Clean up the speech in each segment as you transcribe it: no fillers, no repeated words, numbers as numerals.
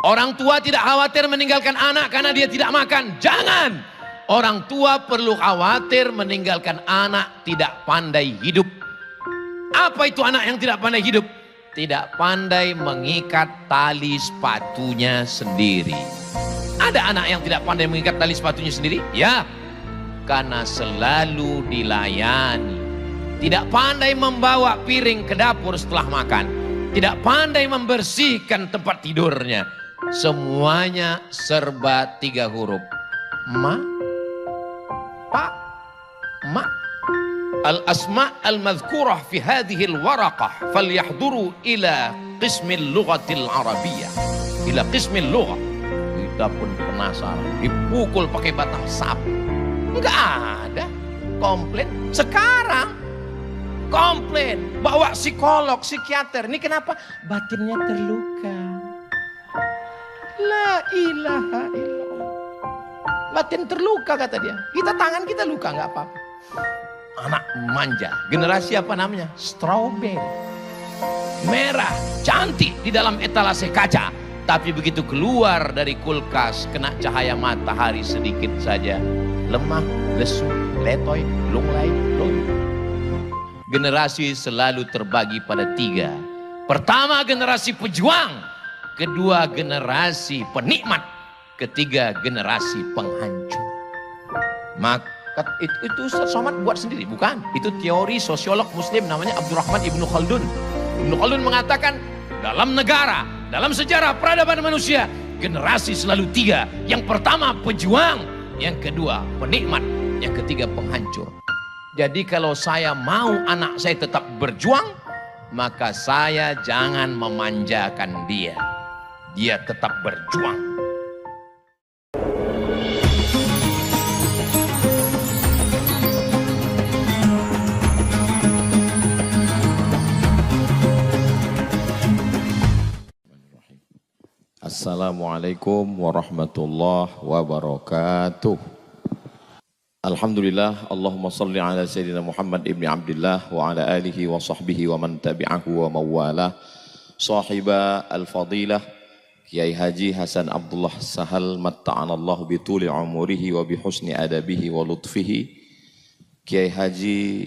Orang tua tidak khawatir meninggalkan anak karena dia tidak makan. Jangan. Orang tua perlu khawatir meninggalkan anak tidak pandai hidup. Apa itu anak yang tidak pandai hidup? Tidak pandai mengikat tali sepatunya sendiri. Ada anak yang tidak pandai mengikat tali sepatunya sendiri? Ya, karena selalu dilayani. Tidak pandai membawa piring ke dapur setelah makan. Tidak pandai membersihkan tempat tidurnya. Semuanya serba 3 huruf. Ma, pa, ma. Al-asma' al-madhkurah fi hadhihi al-waraqah falyahduru ila qismil lughatil arabiyyah. Ila qismil lughah. Kita pun penasaran. Dipukul pakai batang sapu. Enggak ada. Komplain. Sekarang komplain. Bawa psikolog, psikiater. Ini kenapa? Batinnya terluka. La ilaha illallah. Batin terluka kata dia. Kita tangan kita luka nggak apa-apa. Anak manja. Generasi apa namanya? Strawberry. Merah, cantik di dalam etalase kaca. Tapi begitu keluar dari kulkas, kena cahaya matahari sedikit saja. Lemah, lesu, letoy, lunglai, loyo. Generasi selalu terbagi pada 3. Pertama generasi pejuang. Kedua generasi penikmat. Ketiga generasi penghancur. Maka itu Ustaz Somad buat sendiri, bukan? Itu teori sosiolog muslim namanya Abdurrahman Ibnu Khaldun. Ibnu Khaldun mengatakan dalam negara, dalam sejarah peradaban manusia, generasi selalu 3. Yang pertama pejuang, yang kedua penikmat, yang ketiga penghancur. Jadi kalau saya mau anak saya tetap berjuang, maka saya jangan memanjakan dia. Dia tetap berjuang. Assalamualaikum warahmatullahi wabarakatuh. Alhamdulillah, Allahumma salli ala Sayyidina Muhammad ibn Abdullah wa ala alihi wa sahbihi wa man tabi'ahu wa mawalah. Sahiba al-fadilah Kiai Haji Hasan Abdullah Sahal matta'anallahu bituli umurihi wa bihusni adabihi wa lutfihi. Kiai Haji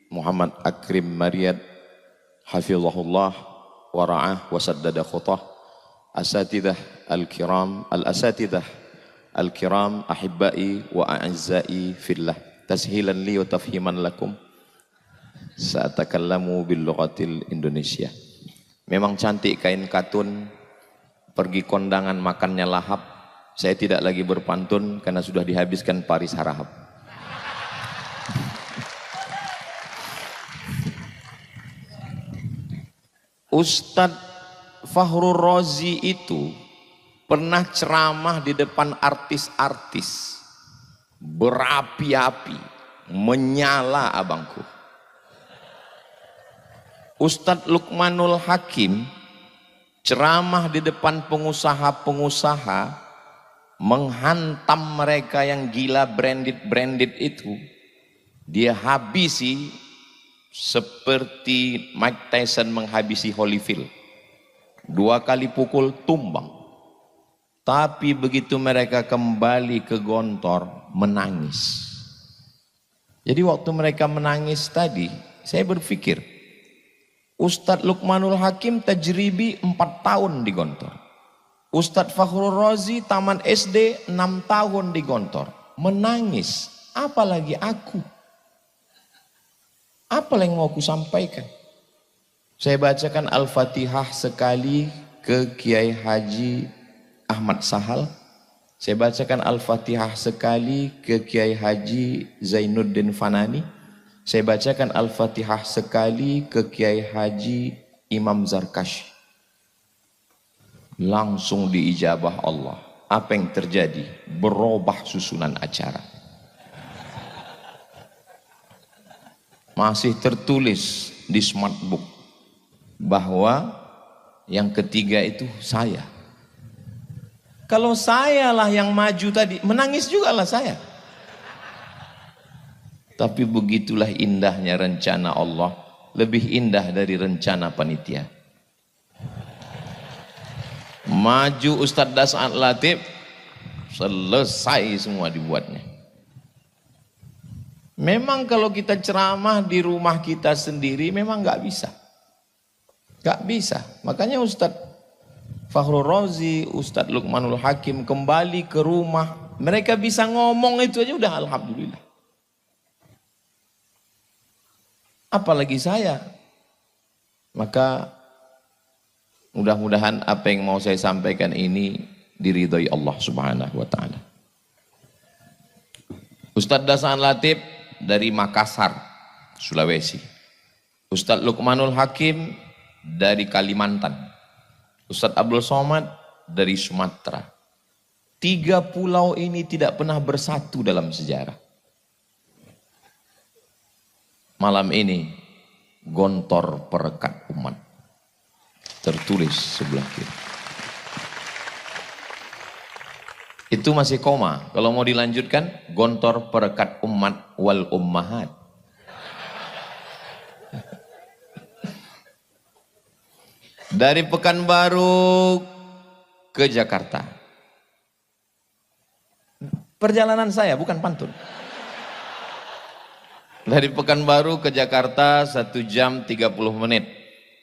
Muhammad Akrim Maryad hafizahullah wa ra'ah wa saddada khutah. Asatidah al-kiram, al-asatidah al-kiram, ahibbai wa a'azzai fillah. Tashilan li wa tafhiman lakum. Sa'atakallamu bil lughatil Indonesia. Memang cantik kain katun, pergi kondangan makannya lahap. Saya tidak lagi berpantun karena sudah dihabiskan Paris Harahap. Ustadz Fakhrul Razi itu pernah ceramah di depan artis-artis, berapi-api, menyala abangku. Ustadz Luqmanul Hakim ceramah di depan pengusaha-pengusaha, menghantam mereka yang gila branded itu. Dia habisi seperti Mike Tyson menghabisi Holyfield. 2 kali pukul tumbang. Tapi begitu mereka kembali ke Gontor, menangis. Jadi waktu mereka menangis tadi, saya berpikir, Ustadz Luqmanul Hakim tajribi 4 tahun di Gontor. Ustadz Fakhrul Razi taman SD 6 tahun di Gontor. Menangis, apalagi aku. Apa yang mau aku sampaikan? Saya bacakan Al-Fatihah sekali ke Kiai Haji Ahmad Sahal. Saya bacakan Al-Fatihah sekali ke Kiai Haji Zainuddin Fanani. Saya bacakan Al-Fatihah sekali ke Kiai Haji Imam Zarkash. Langsung diijabah Allah. Apa yang terjadi? Berubah susunan acara. Masih tertulis di smartbook bahwa yang ketiga itu saya. Kalau saya lah yang maju tadi, menangis juga lah saya. Tapi begitulah indahnya rencana Allah, lebih indah dari rencana panitia. Maju Ustadz Das'an Latif, selesai semua dibuatnya. Memang kalau kita ceramah di rumah kita sendiri memang nggak bisa. Nggak bisa. Makanya Ustadz Fakhrul Razi, Ustadz Luqmanul Hakim kembali ke rumah. Mereka bisa ngomong itu aja udah alhamdulillah. Apalagi saya. Maka mudah-mudahan apa yang mau saya sampaikan ini diridhoi Allah Subhanahu wa taala. Ustadz Das'an Latif dari Makassar, Sulawesi. Ustadz Luqmanul Hakim dari Kalimantan. Ustadz Abdul Somad dari Sumatera. 3 pulau ini tidak pernah bersatu dalam sejarah. Malam ini gontor perekat umat. Tertulis sebelah kiri. Itu masih koma. Kalau mau dilanjutkan, gontor perekat umat wal ummahat. Dari Pekanbaru ke Jakarta. Perjalanan saya bukan pantun. Dari Pekanbaru ke Jakarta 1 jam 30 menit.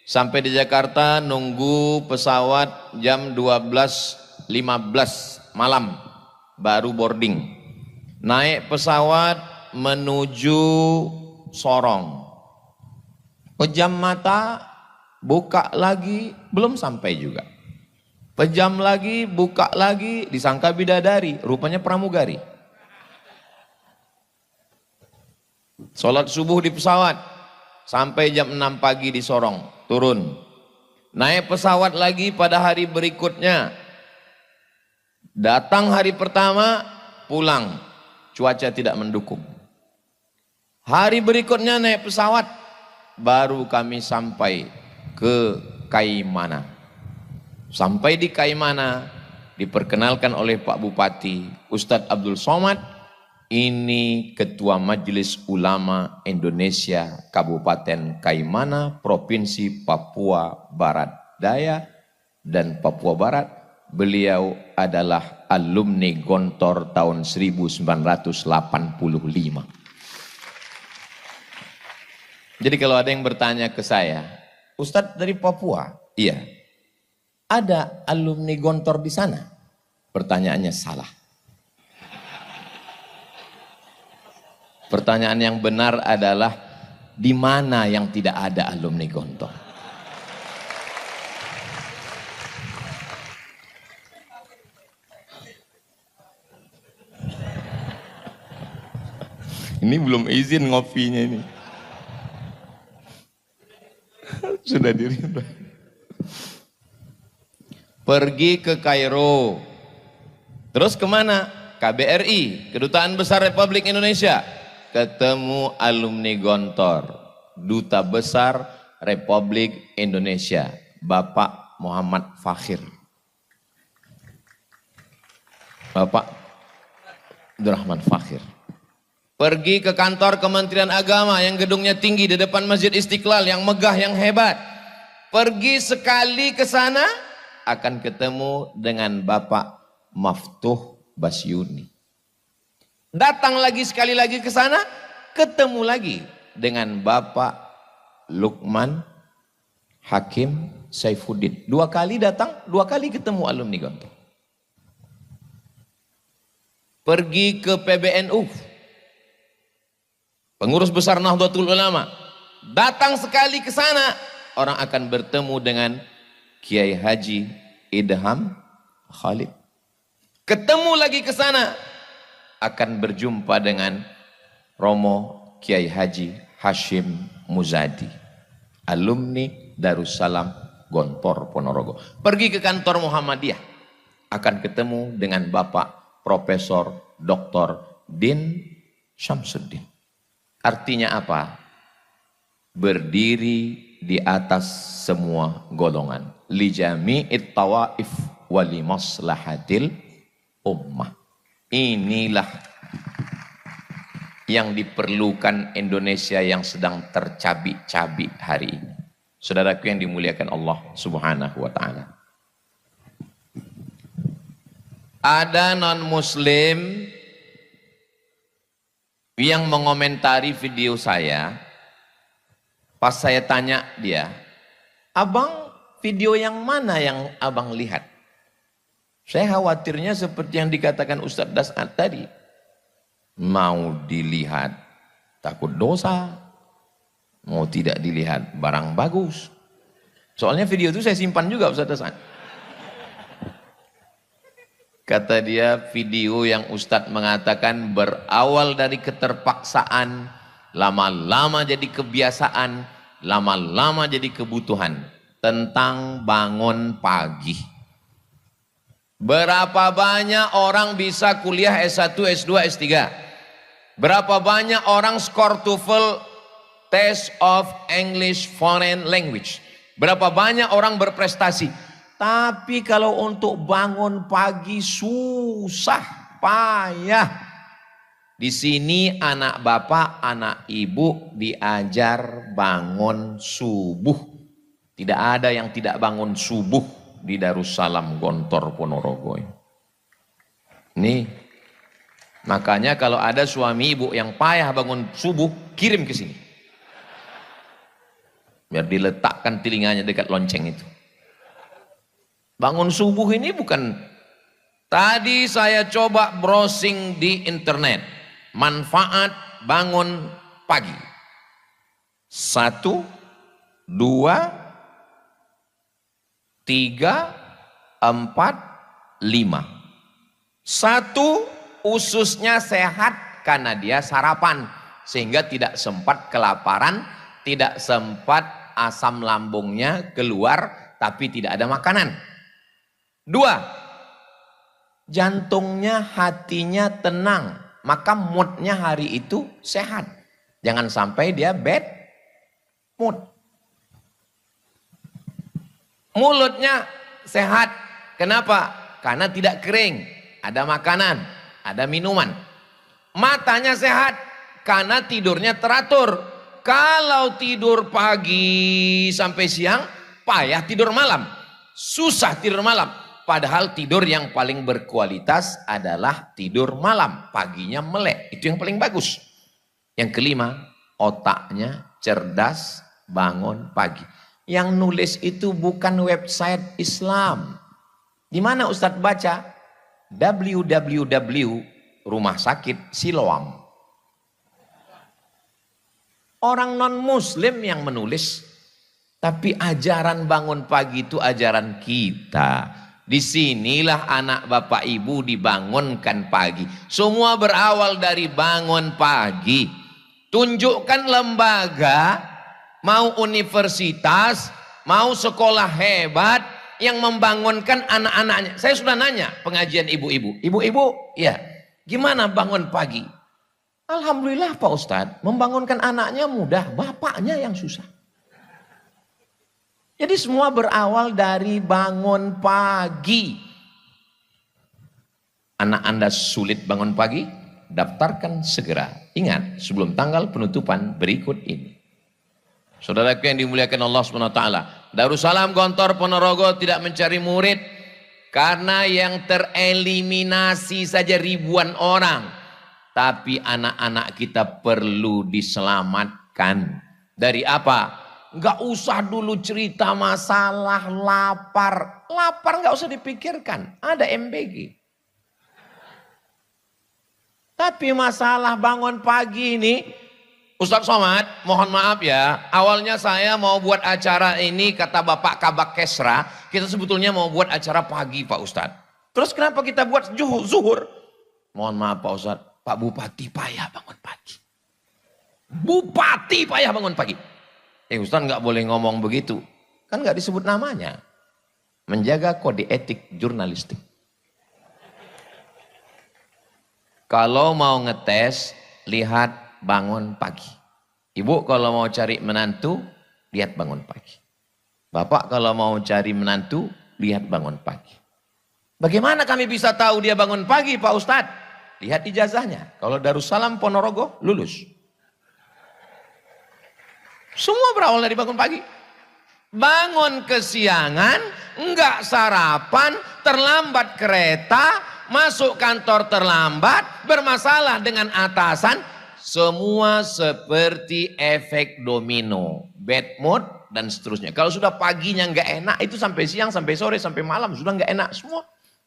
Sampai di Jakarta nunggu pesawat jam 12.15 malam baru boarding. Naik pesawat menuju Sorong. Pejam mata, buka lagi, belum sampai juga. Pejam lagi, buka lagi, disangka bidadari, rupanya pramugari. Sholat subuh di pesawat, sampai jam 6 pagi di Sorong, turun. Naik pesawat lagi pada hari berikutnya. Datang hari pertama, pulang. Cuaca tidak mendukung. Hari berikutnya naik pesawat, baru kami sampai ke Kaimana. Sampai di Kaimana, diperkenalkan oleh Pak Bupati, Ustadz Abdul Somad, ini Ketua Majelis Ulama Indonesia Kabupaten Kaimana, Provinsi Papua Barat Daya dan Papua Barat. Beliau adalah alumni Gontor tahun 1985. Jadi kalau ada yang bertanya ke saya, Ustadz dari Papua? Iya. Ada alumni Gontor di sana? Pertanyaannya salah. Pertanyaan yang benar adalah di mana yang tidak ada alumni Gontor? Ini belum izin ngopinya ini. Sudah diribah. Pergi ke Kairo. Terus kemana? KBRI, Kedutaan Besar Republik Indonesia. Ketemu alumni Gontor, Duta Besar Republik Indonesia, Bapak Muhammad Fakhir. Bapak Abdurrahman Fakhir. Pergi ke kantor Kementerian Agama yang gedungnya tinggi di depan Masjid Istiqlal yang megah, yang hebat. Pergi sekali ke sana akan ketemu dengan Bapak Maftuh Basyuni. Datang lagi sekali lagi ke sana, ketemu lagi dengan Bapak Luqman Hakim Saifuddin. 2 kali datang, 2 kali ketemu alumni Gontor. Pergi ke PBNU. Pengurus besar Nahdlatul Ulama, datang sekali ke sana, orang akan bertemu dengan Kiai Haji Idham Khalid. Ketemu lagi ke sana, akan berjumpa dengan Romo Kiai Haji Hashim Muzadi, alumni Darussalam Gontor Ponorogo. Pergi ke kantor Muhammadiyah, akan ketemu dengan Bapak Profesor Dr. Din Syamsuddin. Artinya apa? Berdiri di atas semua golongan. Li jami'it tawaif wa li maslahatil ummah. Inilah yang diperlukan Indonesia yang sedang tercabik-cabik hari ini. Saudaraku yang dimuliakan Allah Subhanahu wa taala. Ada non-muslim yang mengomentari video saya. Pas saya tanya dia, abang video yang mana yang abang lihat? Saya khawatirnya seperti yang dikatakan Ustadz Das'ad tadi. Mau dilihat takut dosa, mau tidak dilihat barang bagus. Soalnya video itu saya simpan juga Ustadz Das'ad. Kata dia, video yang Ustadz mengatakan berawal dari keterpaksaan, lama-lama jadi kebiasaan, lama-lama jadi kebutuhan, tentang bangun pagi. Berapa banyak orang bisa kuliah S1, S2, S3? Berapa banyak orang skor TOEFL, Test of English Foreign Language? Berapa banyak orang berprestasi? Tapi kalau untuk bangun pagi susah, payah. Di sini anak bapak, anak ibu diajar bangun subuh. Tidak ada yang tidak bangun subuh di Darussalam Gontor Ponorogo. Nih, makanya kalau ada suami ibu yang payah bangun subuh, kirim ke sini. Biar diletakkan telinganya dekat lonceng itu. Bangun subuh ini bukan, tadi saya coba browsing di internet, manfaat bangun pagi. 1, 2, 3, 4, 5. 1, ususnya sehat karena dia sarapan, sehingga tidak sempat kelaparan, tidak sempat asam lambungnya keluar, tapi tidak ada makanan. 2, jantungnya, hatinya tenang, maka moodnya hari itu sehat. Jangan sampai dia bad mood. Mulutnya sehat, kenapa? Karena tidak kering, ada makanan, ada minuman. Matanya sehat, karena tidurnya teratur. Kalau tidur pagi sampai siang, payah tidur malam, susah tidur malam. Padahal tidur yang paling berkualitas adalah tidur malam, paginya melek, itu yang paling bagus. Yang kelima, otaknya cerdas, bangun pagi. Yang nulis itu bukan website Islam. Di mana Ustadz baca? www Rumah Sakit Siloam. Orang non muslim yang menulis, tapi ajaran bangun pagi itu ajaran kita. Disinilah anak bapak ibu dibangunkan pagi. Semua berawal dari bangun pagi. Tunjukkan lembaga, mau universitas, mau sekolah hebat yang membangunkan anak-anaknya. Saya sudah nanya pengajian ibu-ibu. Ibu-ibu, ya, gimana bangun pagi? Alhamdulillah Pak Ustadz, membangunkan anaknya mudah, bapaknya yang susah. Jadi semua berawal dari bangun pagi. Anak Anda sulit bangun pagi, daftarkan segera. Ingat, sebelum tanggal penutupan berikut ini. Saudaraku yang dimuliakan Allah SWT, Darussalam Gontor Ponorogo tidak mencari murid karena yang tereliminasi saja ribuan orang. Tapi anak-anak kita perlu diselamatkan. Dari apa? Nggak usah dulu cerita masalah lapar. Lapar nggak usah dipikirkan. Ada MBG. Tapi masalah bangun pagi ini, Ustadz Somad, mohon maaf ya. Awalnya saya mau buat acara ini, kata Bapak Kabak Kesra, kita sebetulnya mau buat acara pagi Pak Ustadz. Terus kenapa kita buat zuhur? Mohon maaf Pak Ustadz, Pak Bupati payah bangun pagi. Bupati payah bangun pagi. Ustaz nggak boleh ngomong begitu, kan nggak disebut namanya. Menjaga kode etik jurnalistik. Kalau mau ngetes, lihat bangun pagi. Ibu kalau mau cari menantu, lihat bangun pagi. Bapak kalau mau cari menantu, lihat bangun pagi. Bagaimana kami bisa tahu dia bangun pagi Pak Ustadz? Lihat ijazahnya. Kalau Darussalam Ponorogo, lulus. Semua berawal dari bangun pagi. Bangun kesiangan, enggak sarapan, terlambat kereta, masuk kantor terlambat, bermasalah dengan atasan, semua seperti efek domino, bad mood dan seterusnya. Kalau sudah paginya nggak enak, itu sampai siang, sampai sore, sampai malam sudah nggak enak semua.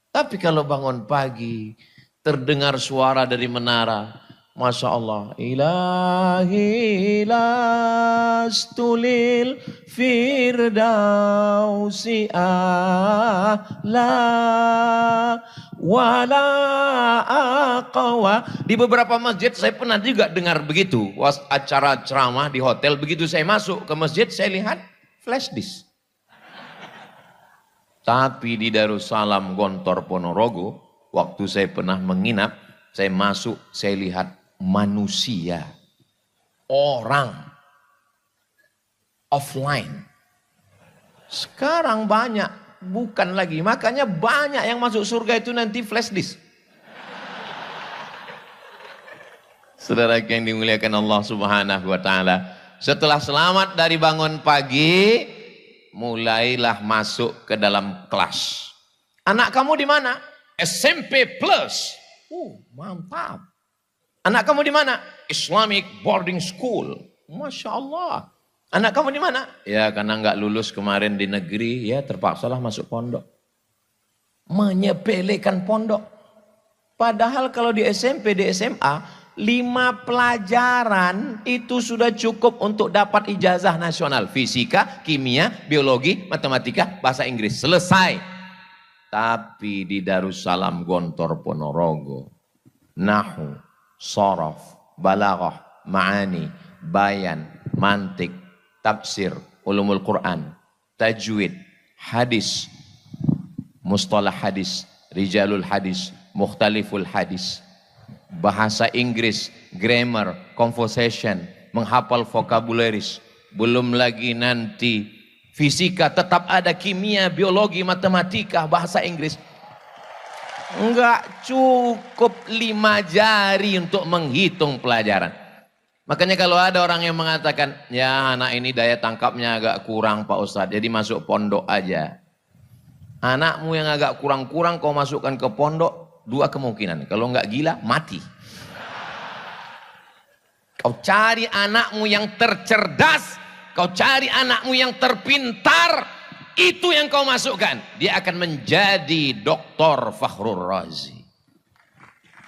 Tapi kalau bangun pagi, terdengar suara dari menara, Masya Allah, ilahi lastulil firdausi a'la wala aqwa. Di beberapa masjid saya pernah juga dengar begitu, acara ceramah di hotel, begitu saya masuk ke masjid saya lihat flash disk. Tapi di Darussalam Gontor Ponorogo, waktu saya pernah menginap, saya masuk, saya lihat manusia, orang, offline. Sekarang banyak, bukan lagi. Makanya banyak yang masuk surga itu nanti flash disk. Saudara yang dimuliakan Allah Subhanahu wa Ta'ala, setelah selamat dari bangun pagi, mulailah masuk ke dalam kelas. Anak kamu di mana? SMP Plus. Mantap. Anak kamu di mana? Islamic Boarding School. Masya Allah. Anak kamu di mana? Ya karena nggak lulus kemarin di negeri, ya terpaksalah masuk pondok. Menyepelekan pondok. Padahal kalau di SMP, di SMA, 5 pelajaran itu sudah cukup untuk dapat ijazah nasional. Fisika, kimia, biologi, matematika, bahasa Inggris. Selesai. Tapi di Darussalam Gontor Ponorogo, Nahu, Sorof, Balaghah, Ma'ani, Bayan, Mantik, Tafsir, Ulumul Quran, Tajwid, Hadis, Mustalah Hadis, Rijalul Hadis, Mukhtaliful Hadis, Bahasa Inggris, Grammar, Conversation, menghafal vocabularies, belum lagi nanti fisika, tetap ada kimia, biologi, matematika, bahasa Inggris. Enggak cukup 5 jari untuk menghitung pelajaran. Makanya kalau ada orang yang mengatakan, ya anak ini daya tangkapnya agak kurang Pak Ustadz, jadi masuk pondok aja. Anakmu yang agak kurang-kurang kau masukkan ke pondok, 2 kemungkinan. Kalau enggak gila, mati. Kau cari anakmu yang tercerdas, kau cari anakmu yang terpintar, itu yang kau masukkan. Dia akan menjadi Dr. Fakhrul Razi.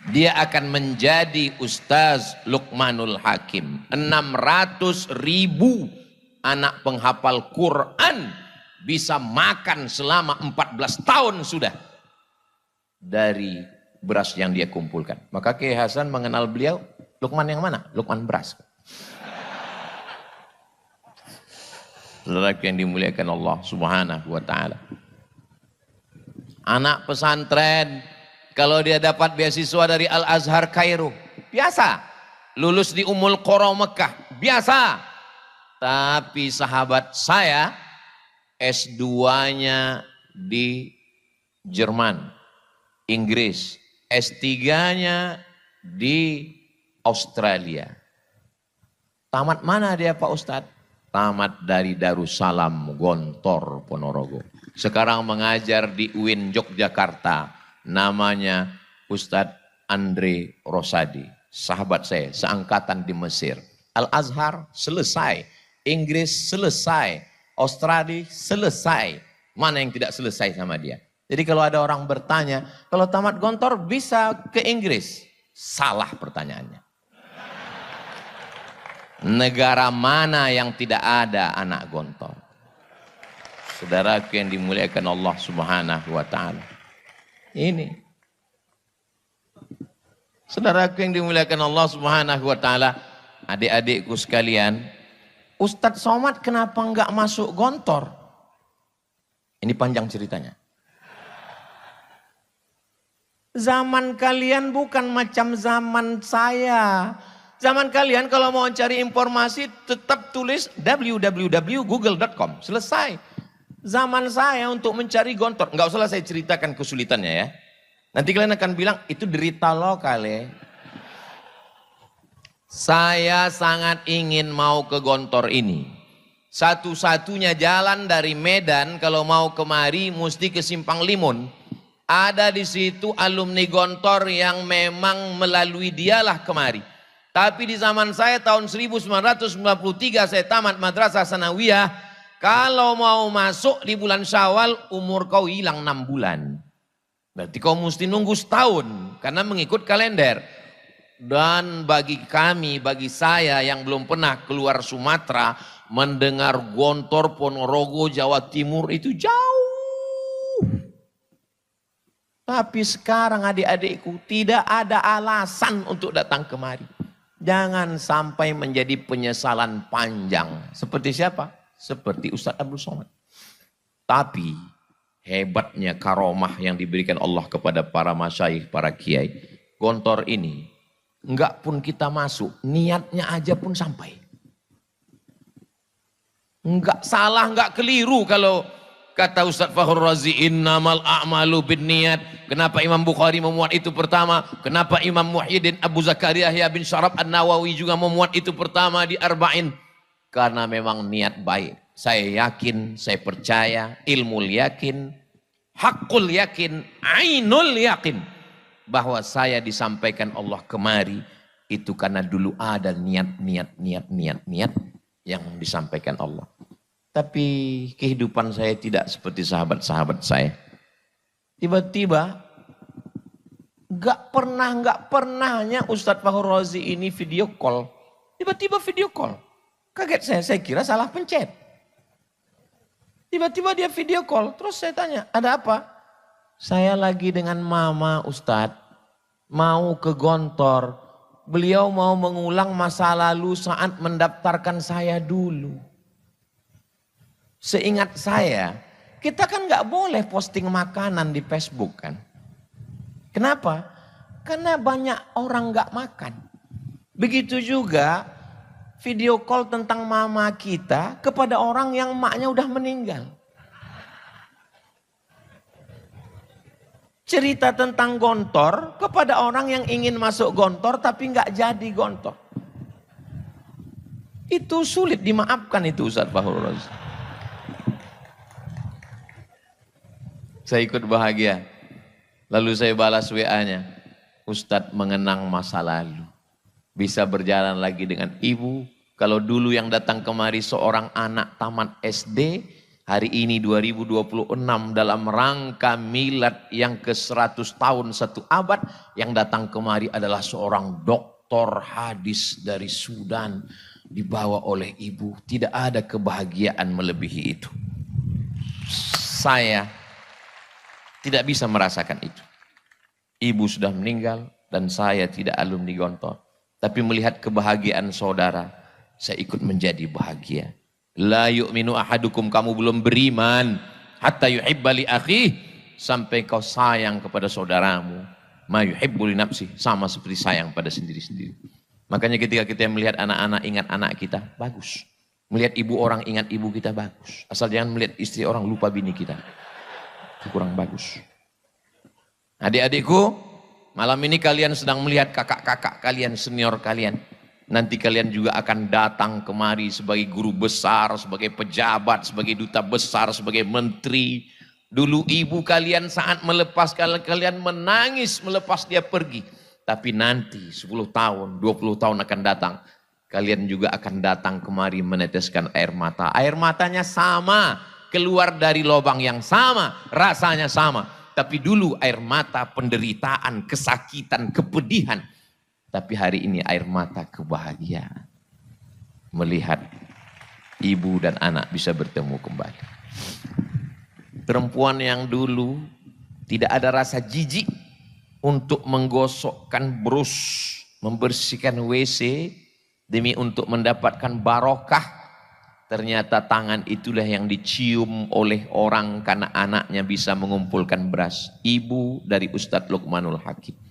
Dia akan menjadi Ustaz Luqmanul Hakim. 600.000 anak penghafal Quran bisa makan selama 14 tahun sudah dari beras yang dia kumpulkan. Maka Kiai Hasan mengenal beliau, Luqman yang mana? Luqman beras. Saudara yang dimuliakan Allah Subhanahu wa Ta'ala. Anak pesantren, kalau dia dapat beasiswa dari Al-Azhar Kairo, biasa. Lulus di Ummul Qura Mekah, biasa. Tapi sahabat saya, S2-nya di Jerman, Inggris, S3-nya di Australia. Tamat mana dia Pak Ustadz? Tamat dari Darussalam Gontor Ponorogo. Sekarang mengajar di UIN Yogyakarta. Namanya Ustadz Andre Rosadi. Sahabat saya, seangkatan di Mesir. Al-Azhar selesai. Inggris selesai. Australia selesai. Mana yang tidak selesai sama dia? Jadi kalau ada orang bertanya, kalau tamat Gontor bisa ke Inggris? Salah pertanyaannya. Negara mana yang tidak ada anak Gontor? Saudara yang dimuliakan Allah Subhanahu wa Ta'ala. Ini. Saudara yang dimuliakan Allah Subhanahu wa Ta'ala, adik-adikku sekalian, Ustadz Somad kenapa enggak masuk Gontor? Ini panjang ceritanya. Zaman kalian bukan macam zaman saya. Zaman kalian kalau mau cari informasi tetap tulis www.google.com. Selesai. Zaman saya untuk mencari Gontor. Enggak usah saya ceritakan kesulitannya ya. Nanti kalian akan bilang itu derita lokal ya. Saya sangat ingin mau ke Gontor ini. Satu-satunya jalan dari Medan kalau mau kemari mesti ke Simpang Limun. Ada di situ alumni Gontor yang memang melalui dialah kemari. Tapi di zaman saya tahun 1993 saya tamat madrasah sanawiyah. Kalau mau masuk di bulan Syawal umur kau hilang 6 bulan. Berarti kau mesti nunggu setahun karena mengikut kalender. Dan bagi kami, bagi saya yang belum pernah keluar Sumatera, mendengar Gontor, Ponorogo, Jawa Timur itu jauh. Tapi sekarang adik-adikku tidak ada alasan untuk datang kemari. Jangan sampai menjadi penyesalan panjang. Seperti siapa? Seperti Ustadz Abdul Somad. Tapi hebatnya karomah yang diberikan Allah kepada para masyayikh, para kiai. Gontor ini, enggak pun kita masuk, niatnya aja pun sampai. Enggak salah, enggak keliru kalau kata Ustadz Fakhrul Razi, innamal a'malu binniyat. Kenapa Imam Bukhari memuat itu pertama? Kenapa Imam Muhyiddin Abu Zakaria Yahya bin Syaraf An-Nawawi juga memuat itu pertama di Arba'in? Karena memang niat baik. Saya yakin, saya percaya, ilmu yakin, hakul yakin, ainul yakin. Bahwa saya disampaikan Allah kemari, itu karena dulu ada niat yang disampaikan Allah. Tapi kehidupan saya tidak seperti sahabat-sahabat saya. Tiba-tiba gak pernahnya Ustadz Fakhrul Razi ini video call. Tiba-tiba video call. Kaget saya kira salah pencet. Tiba-tiba dia video call, terus saya tanya, ada apa? Saya lagi dengan mama Ustadz, mau ke Gontor. Beliau mau mengulang masa lalu saat mendaftarkan saya dulu. Seingat saya, kita kan gak boleh posting makanan di Facebook kan. Kenapa? Karena banyak orang gak makan. Begitu juga video call tentang mama kita kepada orang yang maknya udah meninggal. Cerita tentang Gontor kepada orang yang ingin masuk Gontor tapi nggak jadi Gontor. Itu sulit dimaafkan itu Ustadz Fakhrul Razi. Saya ikut bahagia. Lalu saya balas WA-nya. Ustadz mengenang masa lalu. Bisa berjalan lagi dengan ibu. Kalau dulu yang datang kemari seorang anak tamat SD, hari ini 2026 dalam rangka milad yang ke-100 tahun 1 abad, yang datang kemari adalah seorang doktor hadis dari Sudan, dibawa oleh ibu. Tidak ada kebahagiaan melebihi itu. Saya tidak bisa merasakan itu. Ibu sudah meninggal dan saya tidak alumni Gontor. Tapi melihat kebahagiaan saudara, saya ikut menjadi bahagia. La yu'minu ahadukum, kamu belum beriman. Hatta yuhibba li akhih, sampai kau sayang kepada saudaramu. Ma yuhibbu li nafsih, sama seperti sayang pada sendiri-sendiri. Makanya ketika kita melihat anak-anak ingat anak kita, bagus. Melihat ibu orang ingat ibu kita, bagus. Asal jangan melihat istri orang lupa bini kita. Itu kurang bagus. Adik-adikku, malam ini kalian sedang melihat kakak-kakak kalian, senior kalian. Nanti kalian juga akan datang kemari sebagai guru besar, sebagai pejabat, sebagai duta besar, sebagai menteri. Dulu ibu kalian saat melepaskan kalian menangis melepas dia pergi. Tapi nanti 10 tahun, 20 tahun akan datang. Kalian juga akan datang kemari meneteskan air mata. Air matanya sama, keluar dari lubang yang sama, rasanya sama. Tapi dulu air mata penderitaan, kesakitan, kepedihan. Tapi hari ini air mata kebahagiaan. Melihat ibu dan anak bisa bertemu kembali. Perempuan yang dulu tidak ada rasa jijik untuk menggosokkan brus, membersihkan WC demi untuk mendapatkan barokah. Ternyata tangan itulah yang dicium oleh orang karena anaknya bisa mengumpulkan beras. Ibu dari Ustadz Luqmanul Hakim.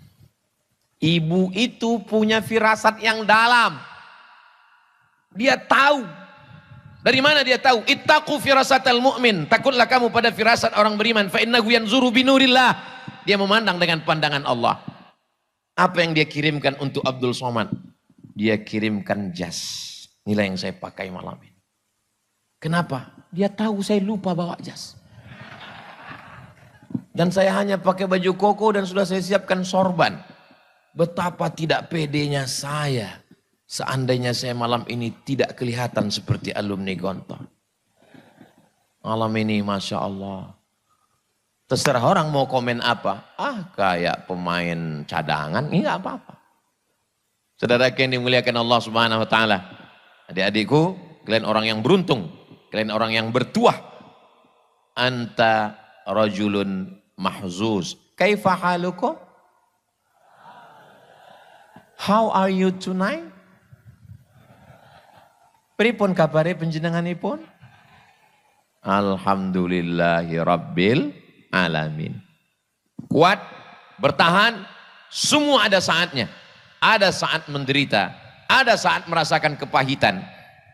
Ibu itu punya firasat yang dalam. Dia tahu. Dari mana dia tahu? Ittaqu firasatal mu'min. Takutlah kamu pada firasat orang beriman. Fa innahu yanzuru binurillah. Dia memandang dengan pandangan Allah. Apa yang dia kirimkan untuk Abdul Somad? Dia kirimkan jas. Inilah yang saya pakai malam ini. Kenapa? Dia tahu saya lupa bawa jas. Dan saya hanya pakai baju koko dan sudah saya siapkan sorban. Betapa tidak pedenya saya. Seandainya saya malam ini tidak kelihatan seperti alumni Gontor. Malam ini Masya Allah. Terserah orang mau komen apa. Kayak pemain cadangan. Ini gak apa-apa. Saudara yang dimuliakan Allah Subhanahu Wa Taala. Adik-adikku, kalian orang yang beruntung. Kalian orang yang bertuah. Anta rajulun mahzuz. Kaifa halukum? How are you tonight? Pripun kabare panjenenganipun? Alhamdulillahi rabbil alamin. Kuat, bertahan, semua ada saatnya. Ada saat menderita, ada saat merasakan kepahitan.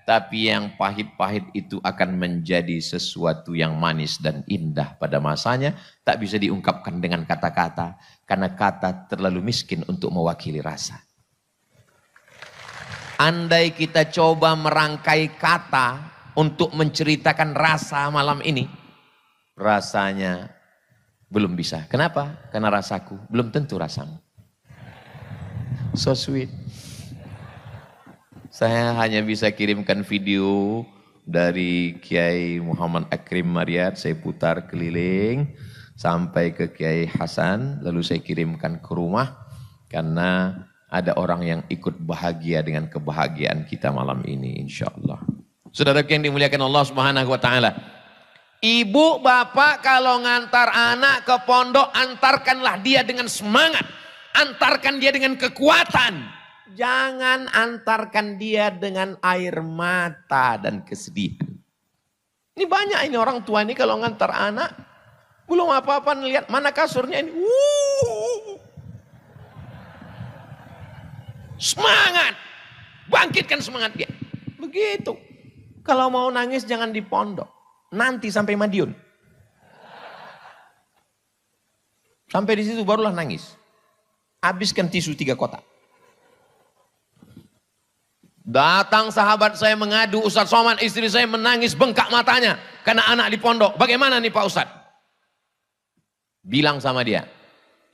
Tapi yang pahit-pahit itu akan menjadi sesuatu yang manis dan indah pada masanya. Tak bisa diungkapkan dengan kata-kata. Karena kata terlalu miskin untuk mewakili rasa. Andai kita coba merangkai kata untuk menceritakan rasa malam ini. Rasanya belum bisa. Kenapa? Karena rasaku belum tentu rasamu. So sweet. Saya hanya bisa kirimkan video dari Kiai Muhammad Akrim Maryat. Saya putar keliling sampai ke Kiai Hasan. Lalu saya kirimkan ke rumah. Karena ada orang yang ikut bahagia dengan kebahagiaan kita malam ini insya Allah. Saudara yang dimuliakan Allah Subhanahu Wa Taala. Ibu bapak kalau ngantar anak ke pondok, antarkanlah dia dengan semangat. Antarkan dia dengan kekuatan. Jangan antarkan dia dengan air mata dan kesedihan. Ini banyak ini orang tua ini kalau ngantar anak. Belum apa-apa lihat mana kasurnya ini. Semangat. Bangkitkan semangat dia. Begitu. Kalau mau nangis jangan di pondok. Nanti sampai Madiun. Sampai di situ barulah nangis. Habiskan tisu 3 kotak. Datang sahabat saya mengadu, Ustaz Somad istri saya menangis bengkak matanya. Karena anak di pondok. Bagaimana nih Pak Ustaz? Bilang sama dia.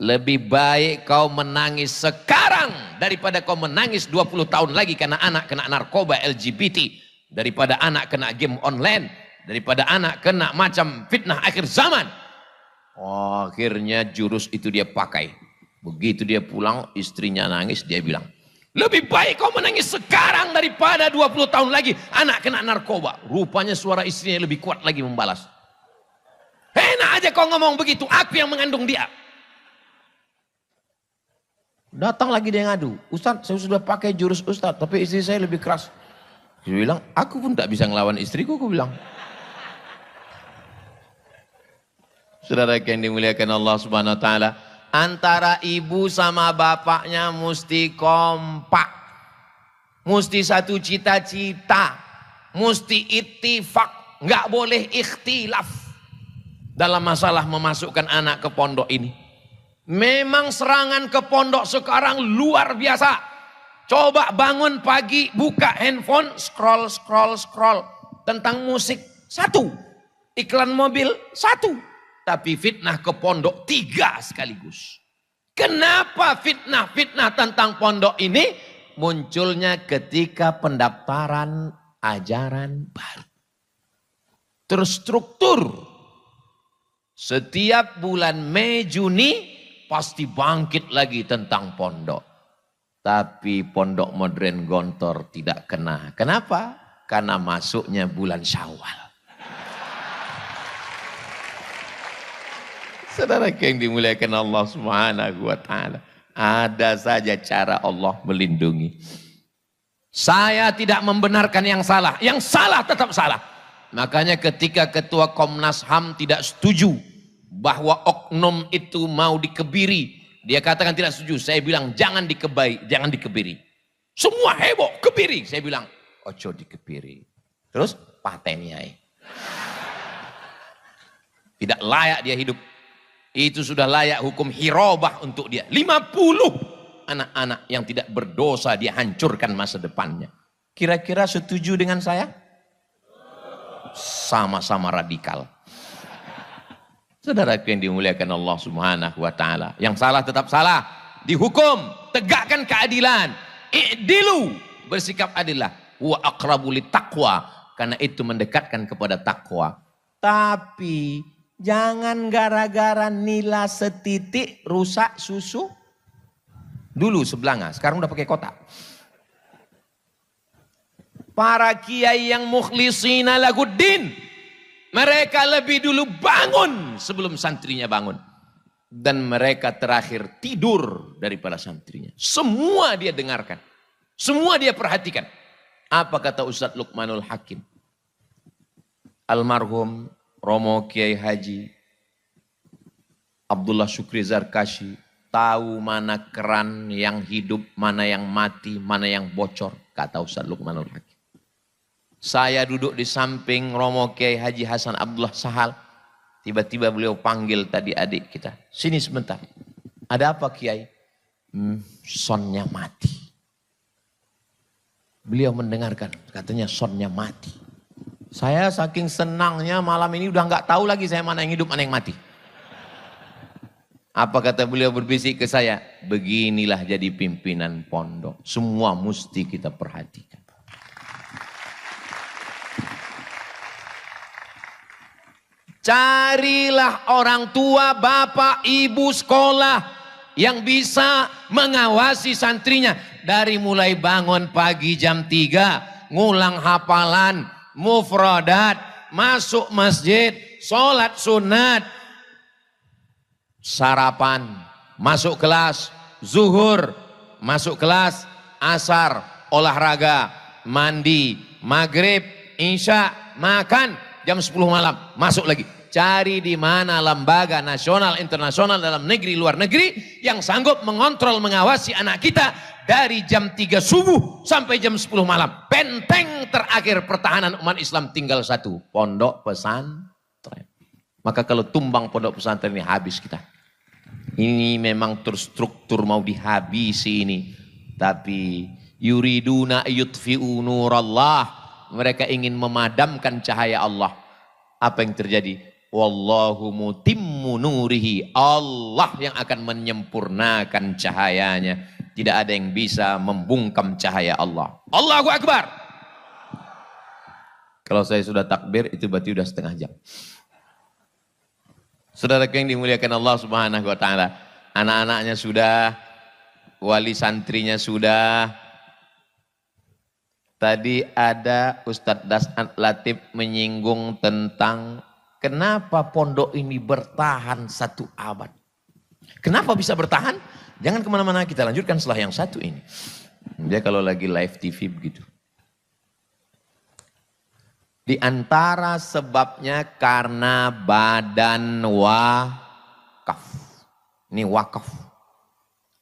Lebih baik kau menangis sekarang. Daripada kau menangis 20 tahun lagi. Karena anak kena narkoba LGBT. Daripada anak kena game online. Daripada anak kena macam fitnah akhir zaman. Akhirnya jurus itu dia pakai. Begitu dia pulang, istrinya nangis, dia bilang, lebih baik kau menangis sekarang daripada 20 tahun lagi anak kena narkoba. Rupanya suara istrinya lebih kuat lagi membalas. Enak aja kau ngomong begitu, aku yang mengandung dia. Datang lagi dia ngadu, Ustaz saya sudah pakai jurus Ustaz, tapi istri saya lebih keras. Dia bilang, aku pun tak bisa ngelawan istriku, aku bilang. Saudara yang dimuliakan Allah Subhanahu Wa Taala. Antara ibu sama bapaknya mesti kompak. Mesti satu cita-cita. Mesti ittifak. Nggak boleh ikhtilaf. Dalam masalah memasukkan anak ke pondok ini. Memang serangan ke pondok sekarang luar biasa. Coba bangun pagi, buka handphone, scroll. Tentang musik, 1. Iklan mobil, 1. Tapi fitnah ke pondok 3 sekaligus. Kenapa fitnah tentang pondok ini? Munculnya ketika pendaftaran ajaran baru. Terstruktur. Setiap bulan Mei, Juni pasti bangkit lagi tentang pondok. Tapi pondok modern Gontor tidak kena. Kenapa? Karena masuknya bulan Syawal. Saudara yang dimuliakan Allah Subhanahu Wa Taala. Ada saja cara Allah melindungi. Saya tidak membenarkan yang salah. Yang salah tetap salah. Makanya ketika ketua Komnas HAM tidak setuju bahwa oknum itu mau dikebiri. Dia katakan tidak setuju. Saya bilang jangan dikebiri. Semua heboh, kebiri. Saya bilang, ojo dikebiri. Terus pateni ae. Tidak layak dia hidup. Itu sudah layak hukum hirobah untuk dia. 50 anak-anak yang tidak berdosa dia hancurkan masa depannya. Kira-kira setuju dengan saya? Sama-sama radikal. Saudaraku yang dimuliakan Allah Subhanahu wa taala, yang salah tetap salah, dihukum, tegakkan keadilan. I'dilu, bersikap adillah. Wa aqrabu littaqwa, karena itu mendekatkan kepada takwa. Tapi jangan gara-gara nila setitik rusak susu. Dulu sebelanga, sekarang udah pakai kotak. Para kiai yang mukhlisina laguddin, mereka lebih dulu bangun sebelum santrinya bangun. Dan mereka terakhir tidur daripada santrinya. Semua dia dengarkan. Semua dia perhatikan. Apa kata Ustadz Luqmanul Hakim? Almarhum Romo Kiai Haji Abdullah Syukri Zarkashi tahu mana keran yang hidup, mana yang mati, mana yang bocor. Kata Ustadz Luqmanul Hakim. Saya duduk di samping Romo Kiai Haji Hasan Abdullah Sahal. Tiba-tiba beliau panggil tadi adik kita. Sini sebentar. Ada apa Kiai? Sonnya mati. Beliau mendengarkan. Katanya sonnya mati. Saya saking senangnya malam ini udah nggak tahu lagi saya mana yang hidup, mana yang mati. Apa kata beliau berbisik ke saya? Beginilah jadi pimpinan pondok. Semua mesti kita perhatikan. Carilah orang tua, bapak, ibu sekolah yang bisa mengawasi santrinya. Dari mulai bangun pagi jam 3, ngulang hafalan, mufradat, masuk masjid, sholat sunat, sarapan, masuk kelas, zuhur, masuk kelas, asar, olahraga, mandi, maghrib, isya, makan, jam 10 malam, masuk lagi. Cari di mana lembaga nasional, internasional, dalam negeri, luar negeri yang sanggup mengontrol, mengawasi anak kita dari jam 3 subuh sampai jam 10 malam. Benteng terakhir pertahanan umat Islam tinggal satu, pondok pesantren. Maka kalau tumbang pondok pesantren ini habis kita. Ini memang terstruktur mau dihabisi ini. Tapi yuriduna yutfi'u nurallah. Mereka ingin memadamkan cahaya Allah. Apa yang terjadi? Wallahu mutimmu nurihi. Allah yang akan menyempurnakan cahayanya. Tidak ada yang bisa membungkam cahaya Allah. Allahu Akbar. Kalau saya sudah takbir itu berarti sudah setengah jam. Saudara yang dimuliakan Allah Subhanahu wa taala. Anak-anaknya sudah, wali santrinya sudah. Tadi ada Ustadz Das'ad Latif menyinggung tentang kenapa pondok ini bertahan 1 abad. Kenapa bisa bertahan? Jangan kemana-mana, kita lanjutkan setelah yang satu ini. Dia kalau lagi live TV begitu. Di antara sebabnya karena badan wakaf. Ini wakaf.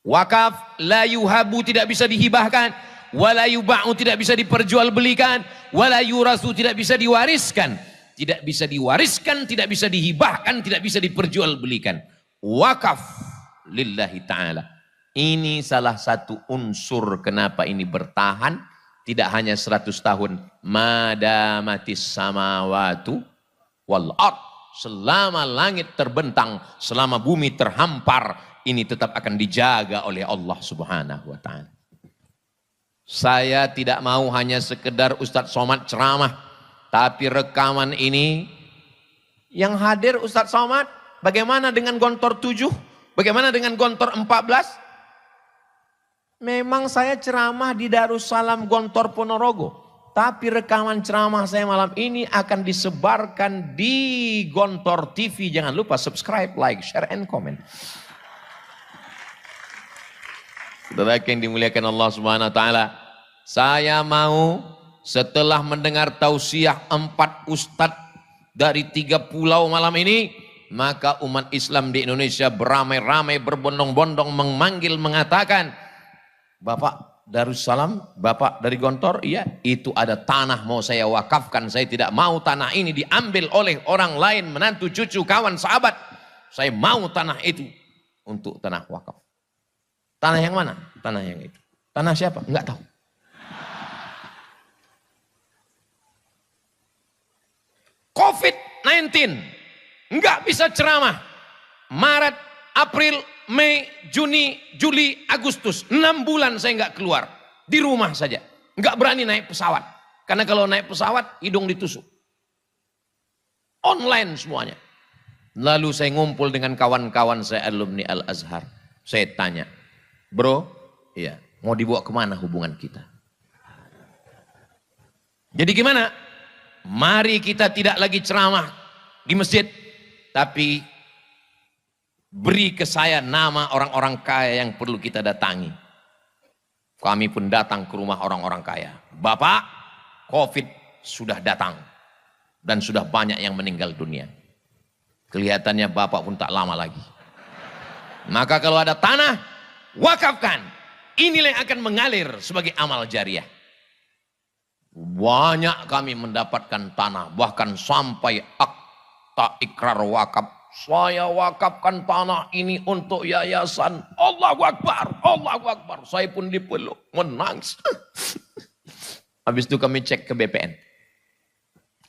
Wakaf la yuhabu, tidak bisa dihibahkan. Wala yuba'u, tidak bisa diperjualbelikan. Wala yurasu, tidak bisa diwariskan. Tidak bisa diwariskan, tidak bisa dihibahkan, tidak bisa diperjualbelikan. Wakaf lillahi ta'ala. Ini salah satu unsur kenapa ini bertahan. Tidak hanya 100 tahun. Madamatis samawatu wal ard. Selama langit terbentang, selama bumi terhampar, ini tetap akan dijaga oleh Allah Subhanahu wa ta'ala. Saya tidak mau hanya sekedar Ustadz Somad ceramah. Tapi rekaman ini yang hadir Ustadz Somad. Bagaimana dengan Gontor 7? Bagaimana dengan Gontor 14? Memang saya ceramah di Darussalam Gontor Ponorogo. Tapi rekaman ceramah saya malam ini akan disebarkan di Gontor TV. Jangan lupa subscribe, like, share, and comment. Saudara yang dimuliakan Allah Subhanahu wa taala, saya mau setelah mendengar tausiah 4 ustadz dari 3 pulau malam ini, maka umat Islam di Indonesia beramai-ramai, berbondong-bondong memanggil, mengatakan, Bapak Darussalam, Bapak dari Gontor, iya, itu ada tanah mau saya wakafkan. Saya tidak mau tanah ini diambil oleh orang lain, menantu, cucu, kawan, sahabat. Saya mau tanah itu untuk tanah wakaf. Tanah yang mana? Tanah yang itu. Tanah siapa? Enggak tahu. COVID-19 nggak bisa ceramah. Maret, April, Mei, Juni, Juli, Agustus. 6 bulan saya nggak keluar. Di rumah saja. Nggak berani naik pesawat. Karena kalau naik pesawat, hidung ditusuk. Online semuanya. Lalu saya ngumpul dengan kawan-kawan saya alumni Al-Azhar. Saya tanya, bro, iya, mau dibawa kemana hubungan kita? Jadi gimana? Mari kita tidak lagi ceramah di masjid. Tapi beri ke saya nama orang-orang kaya yang perlu kita datangi. Kami pun datang ke rumah orang-orang kaya. Bapak, COVID sudah datang. Dan sudah banyak yang meninggal dunia. Kelihatannya Bapak pun tak lama lagi. Maka kalau ada tanah, wakafkan. Inilah yang akan mengalir sebagai amal jariah. Banyak kami mendapatkan tanah. Bahkan sampai akta ikrar wakaf. Saya wakafkan tanah ini untuk yayasan. Allahu Akbar, Allahu Akbar. Saya pun dipeluk, menangis. Habis itu kami cek ke BPN.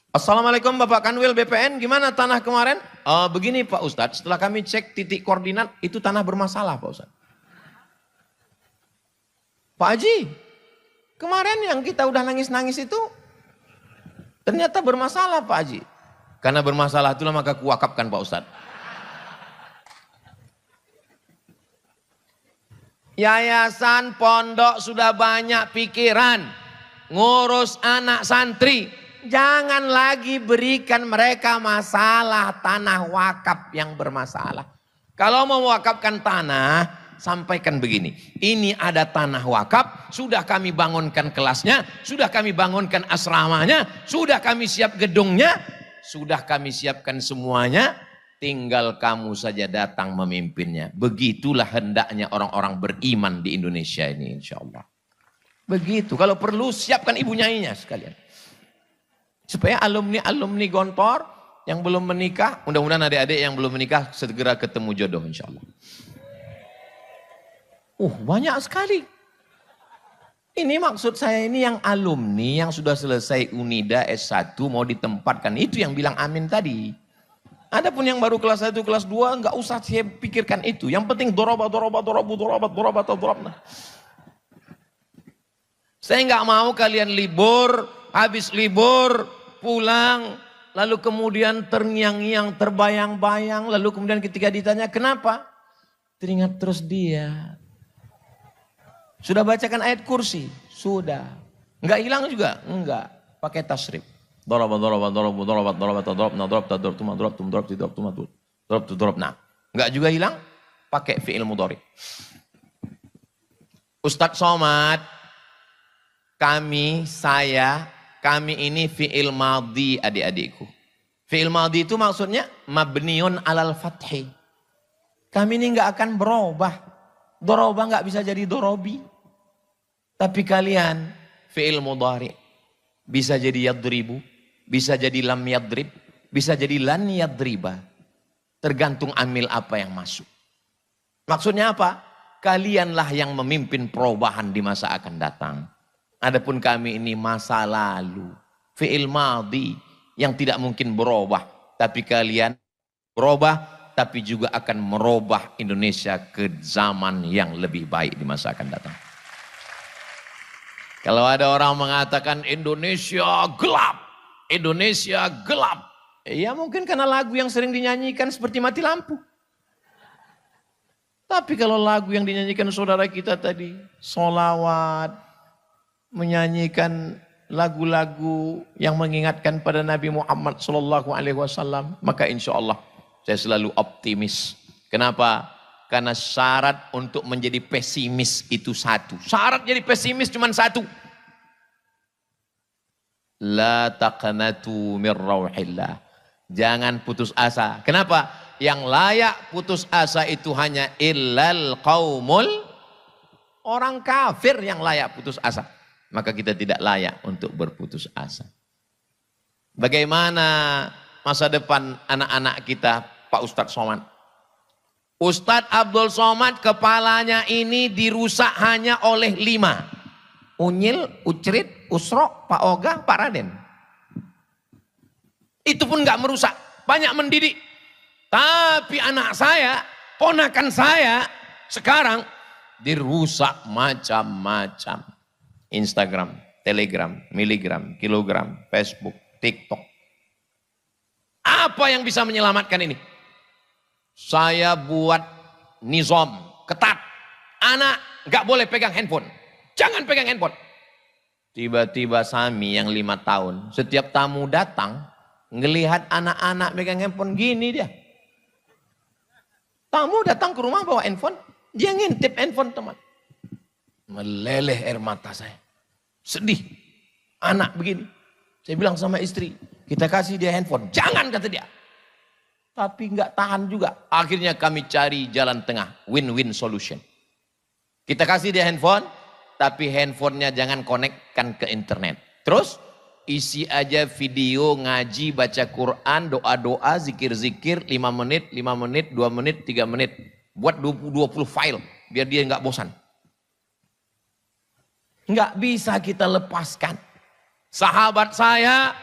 Assalamualaikum Bapak Kanwil BPN, gimana tanah kemarin? Begini Pak Ustadz, setelah kami cek titik koordinat, itu tanah bermasalah Pak Ustadz. Pak Haji, kemarin yang kita udah nangis-nangis itu, ternyata bermasalah Pak Haji. Karena bermasalah itulah maka kuwakafkan Pak Ustadz. Yayasan pondok sudah banyak pikiran, ngurus anak santri. Jangan lagi berikan mereka masalah tanah wakaf yang bermasalah. Kalau mau wakafkan tanah, sampaikan begini. Ini ada tanah wakaf, sudah kami bangunkan kelasnya, sudah kami bangunkan asramanya, sudah kami siap gedungnya, sudah kami siapkan semuanya, tinggal kamu saja datang memimpinnya. Begitulah hendaknya orang-orang beriman di Indonesia ini insya Allah. Begitu, kalau perlu siapkan ibu nyainya sekalian. Supaya alumni-alumni Gontor yang belum menikah, mudah-mudahan adik-adik yang belum menikah segera ketemu jodoh insya Allah. Banyak sekali. Ini maksud saya ini yang alumni yang sudah selesai Unida S1 mau ditempatkan. Itu yang bilang amin tadi. Adapun yang baru kelas 1, kelas 2 nggak usah saya pikirkan itu. Yang penting dorobat. Saya nggak mau kalian libur, habis libur pulang, lalu kemudian terngiang-ngiang, terbayang-bayang, lalu kemudian ketika ditanya kenapa? Teringat terus dia. Sudah bacakan ayat kursi? Sudah. Enggak hilang juga? Enggak. Pakai tasrif. Nah, enggak juga hilang? Pakai fi'il mudhari. Ustadz Somad, kami ini fi'il madhi adik-adikku. Fi'il madhi itu maksudnya mabniun alal fathi. Kami ini enggak akan berubah. Dorobah enggak bisa jadi dorobi. Tapi kalian fi'il mudhari. Bisa jadi yadribu. Bisa jadi lam yadrib. Bisa jadi lan yadriba. Tergantung amil apa yang masuk. Maksudnya apa? Kalianlah yang memimpin perubahan di masa akan datang. Adapun kami ini masa lalu. Fi'il madhi yang tidak mungkin berubah. Tapi kalian berubah. Tapi juga akan merubah Indonesia ke zaman yang lebih baik di masa akan datang. Kalau ada orang mengatakan Indonesia gelap. Indonesia gelap. Ya mungkin karena lagu yang sering dinyanyikan seperti mati lampu. Tapi kalau lagu yang dinyanyikan saudara kita tadi. Sholawat. Menyanyikan lagu-lagu yang mengingatkan pada Nabi Muhammad SAW, maka insya Allah saya selalu optimis. Kenapa? Karena syarat untuk menjadi pesimis itu satu. Syarat jadi pesimis cuma satu. La taqnatu mir rauhillah. Jangan putus asa. Kenapa? Yang layak putus asa itu hanya illal qaumul, orang kafir yang layak putus asa. Maka kita tidak layak untuk berputus asa. Bagaimana masa depan anak-anak kita, Pak Ustadz Somad? Ustadz Abdul Somad kepalanya ini dirusak hanya oleh 5. Unyil, Ucrit, Usro, Pak Oga, Pak Raden. Itu pun gak merusak, banyak mendidik. Tapi anak saya, ponakan saya sekarang dirusak macam-macam. Instagram, Telegram, miligram, kilogram, Facebook, TikTok. Apa yang bisa menyelamatkan ini? Saya buat nizam ketat. Anak gak boleh pegang handphone. Jangan pegang handphone. Tiba-tiba Sami yang 5 tahun, setiap tamu datang, ngelihat anak-anak pegang handphone gini dia. Tamu datang ke rumah bawa handphone, dia ngintip handphone teman. Meleleh air mata saya. Sedih. Anak begini. Saya bilang sama istri, kita kasih dia handphone. Jangan, kata dia. Tapi nggak tahan juga. Akhirnya kami cari jalan tengah. Win-win solution. Kita kasih dia handphone, tapi handphonenya jangan konekkan ke internet. Terus isi aja video, ngaji, baca Quran, doa-doa, zikir-zikir, 5 menit, 5 menit, 2 menit, 3 menit. Buat 20 file, biar dia nggak bosan. Nggak bisa kita lepaskan. Sahabat saya,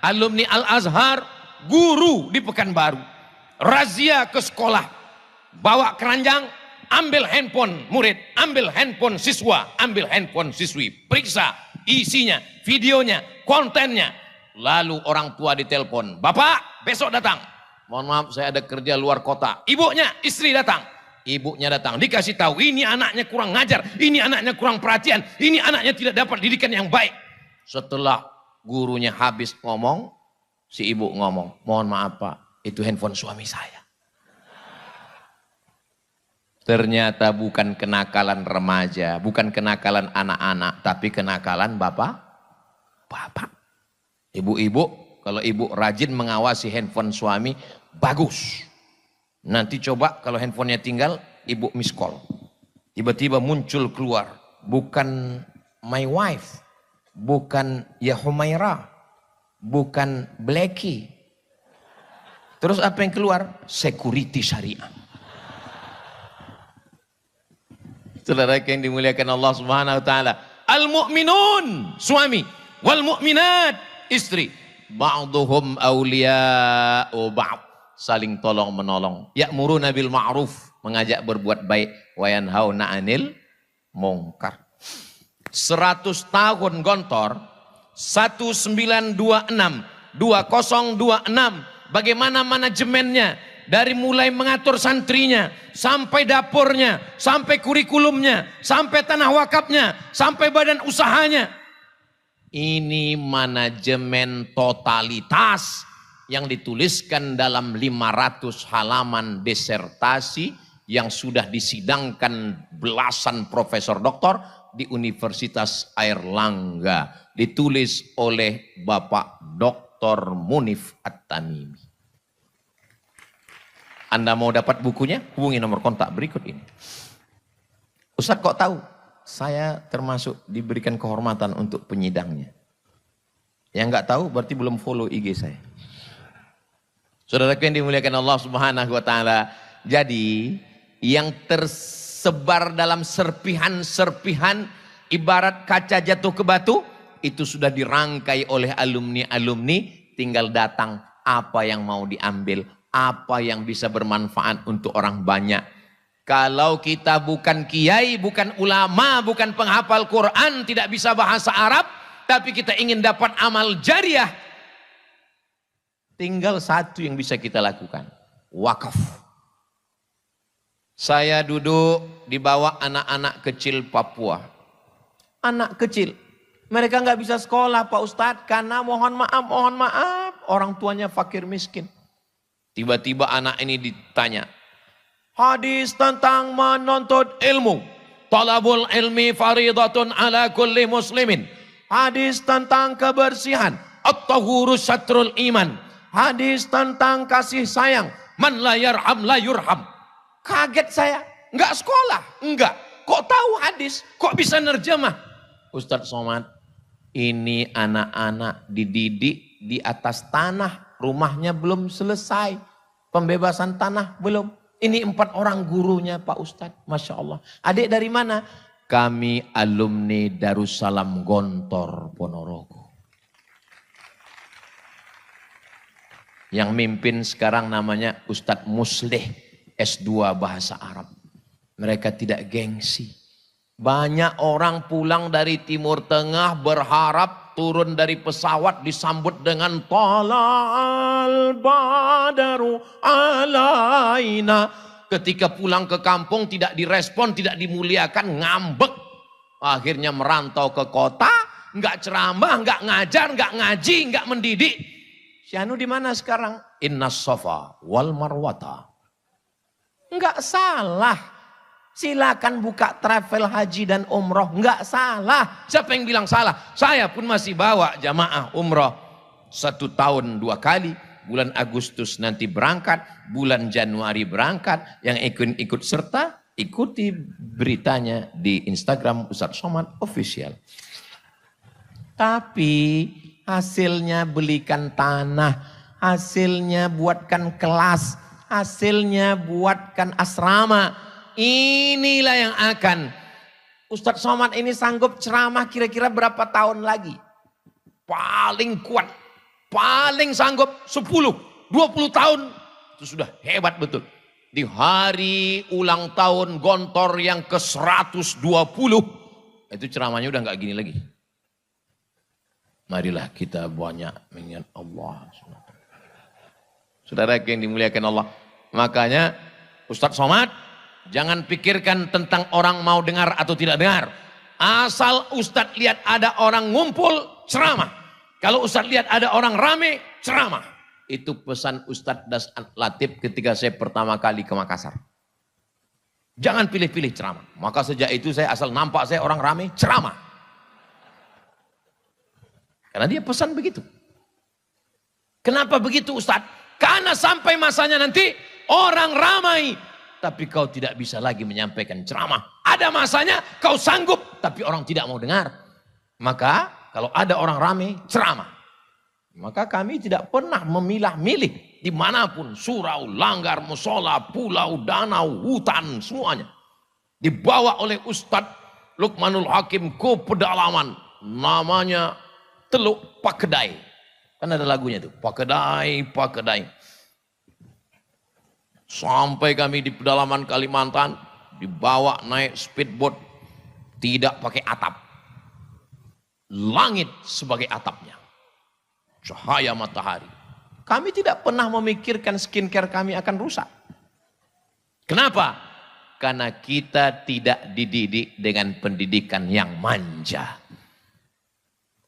alumni Al-Azhar, guru di Pekanbaru. Razia ke sekolah, bawa keranjang, ambil handphone murid, ambil handphone siswa, ambil handphone siswi. Periksa isinya, videonya, kontennya. Lalu orang tua ditelepon, Bapak besok datang. Mohon maaf, saya ada kerja luar kota. Ibunya, istri datang. Ibunya datang, dikasih tahu, ini anaknya kurang ngajar, ini anaknya kurang perhatian, ini anaknya tidak dapat didikan yang baik. Setelah gurunya habis ngomong, si ibu ngomong, mohon maaf Pak, itu handphone suami saya. Ternyata bukan kenakalan remaja, bukan kenakalan anak-anak, tapi kenakalan bapak. Ibu-ibu, kalau ibu rajin mengawasi handphone suami, bagus. Nanti coba kalau handphonenya tinggal, ibu miss call. Tiba-tiba muncul keluar, bukan my wife, bukan ya Humaira, bukan Blacky. Terus apa yang keluar? Security syariah. Saudara yang dimuliakan Allah Subhanahu wa taala, al-mu'minun suami, wal mu'minat istri, ba'dhum awliya'u ba'd, saling tolong menolong. Ya'muruna bil ma'ruf, mengajak berbuat baik, wa yanhauna 'anil munkar. 100 tahun Gontor, 1926 bagaimana manajemennya, dari mulai mengatur santrinya, sampai dapurnya, sampai kurikulumnya, sampai tanah wakafnya, sampai badan usahanya. Ini manajemen totalitas yang dituliskan dalam 500 halaman disertasi yang sudah disidangkan belasan profesor doktor di Universitas Airlangga. Ditulis oleh Bapak Dr. Munif At-Tamimi. Anda mau dapat bukunya? Hubungi nomor kontak berikut ini. Ustaz kok tahu? Saya termasuk diberikan kehormatan untuk penyidangnya. Yang nggak tahu berarti belum follow IG saya. Saudaraku yang dimuliakan Allah Subhanahu wa taala. Jadi yang tersebar dalam serpihan-serpihan ibarat kaca jatuh ke batu, itu sudah dirangkai oleh alumni-alumni, tinggal datang apa yang mau diambil, apa yang bisa bermanfaat untuk orang banyak. Kalau kita bukan kiai, bukan ulama, bukan penghafal Quran, tidak bisa bahasa Arab, tapi kita ingin dapat amal jariah, tinggal satu yang bisa kita lakukan, wakaf. Saya duduk di bawah anak-anak kecil Papua. Anak kecil, mereka nggak bisa sekolah Pak Ustadz, karena mohon maaf, orang tuanya fakir miskin. Tiba-tiba anak ini ditanya, hadis tentang menuntut ilmu. Talabul ilmi faridatun ala kulli muslimin. Hadis tentang kebersihan. At-tahuru syatrul iman. Hadis tentang kasih sayang. Man la yarham la yurham. Kaget saya. Enggak sekolah? Enggak. Kok tahu hadis? Kok bisa nerjemah? Ustadz Somad, ini anak-anak dididik di atas tanah. Rumahnya belum selesai. Pembebasan tanah belum. Ini 4 orang gurunya Pak Ustadz. Masya Allah. Adik dari mana? Kami alumni Darussalam Gontor Ponorogo. Yang mimpin sekarang namanya Ustadz Muslih, S2 Bahasa Arab. Mereka tidak gengsi. Banyak orang pulang dari Timur Tengah berharap turun dari pesawat disambut dengan Tala'al Badaru alaina. Ketika pulang ke kampung tidak direspon, tidak dimuliakan, ngambek. Akhirnya merantau ke kota, nggak ceramah, nggak ngajar, nggak ngaji, nggak mendidik. Syahnu di mana sekarang? Inna Safa wal Marwata. Enggak salah. Silakan buka travel haji dan umroh. Enggak salah. Siapa yang bilang salah? Saya pun masih bawa jamaah umroh 1 tahun 2 kali. Bulan Agustus nanti berangkat. Bulan Januari berangkat. Yang ikut serta, ikuti beritanya di Instagram Ustadz Somad Official. Tapi hasilnya belikan tanah, hasilnya buatkan kelas, hasilnya buatkan asrama. Inilah yang akan Ustadz Somad ini sanggup ceramah kira-kira berapa tahun lagi? Paling kuat, paling sanggup 10, 20 tahun. Itu sudah hebat betul. Di hari ulang tahun Gontor yang ke-120, itu ceramahnya udah gak gini lagi. Marilah kita banyak mengingat Allah. Saudara yang dimuliakan Allah. Makanya Ustadz Somad, jangan pikirkan tentang orang mau dengar atau tidak dengar. Asal Ustadz lihat ada orang ngumpul, ceramah. Kalau Ustadz lihat ada orang rame, ceramah. Itu pesan Ustadz Das Latif ketika saya pertama kali ke Makassar. Jangan pilih-pilih ceramah. Maka sejak itu saya asal nampak saya orang rame, ceramah. Karena dia pesan begitu. Kenapa begitu Ustadz? Karena sampai masanya nanti orang ramai. Tapi kau tidak bisa lagi menyampaikan ceramah. Ada masanya kau sanggup. Tapi orang tidak mau dengar. Maka kalau ada orang ramai ceramah. Maka kami tidak pernah memilah-milih. Dimanapun. Surau, langgar, musola, pulau, danau, hutan. Semuanya. Dibawa oleh Ustadz Luqmanul Hakim ke pedalaman. Namanya Teluk Pakedai. Kan ada lagunya itu. Pakedai, Pakedai. Sampai kami di pedalaman Kalimantan. Dibawa naik speedboat. Tidak pakai atap. Langit sebagai atapnya. Cahaya matahari. Kami tidak pernah memikirkan skincare kami akan rusak. Kenapa? Karena kita tidak dididik dengan pendidikan yang manja.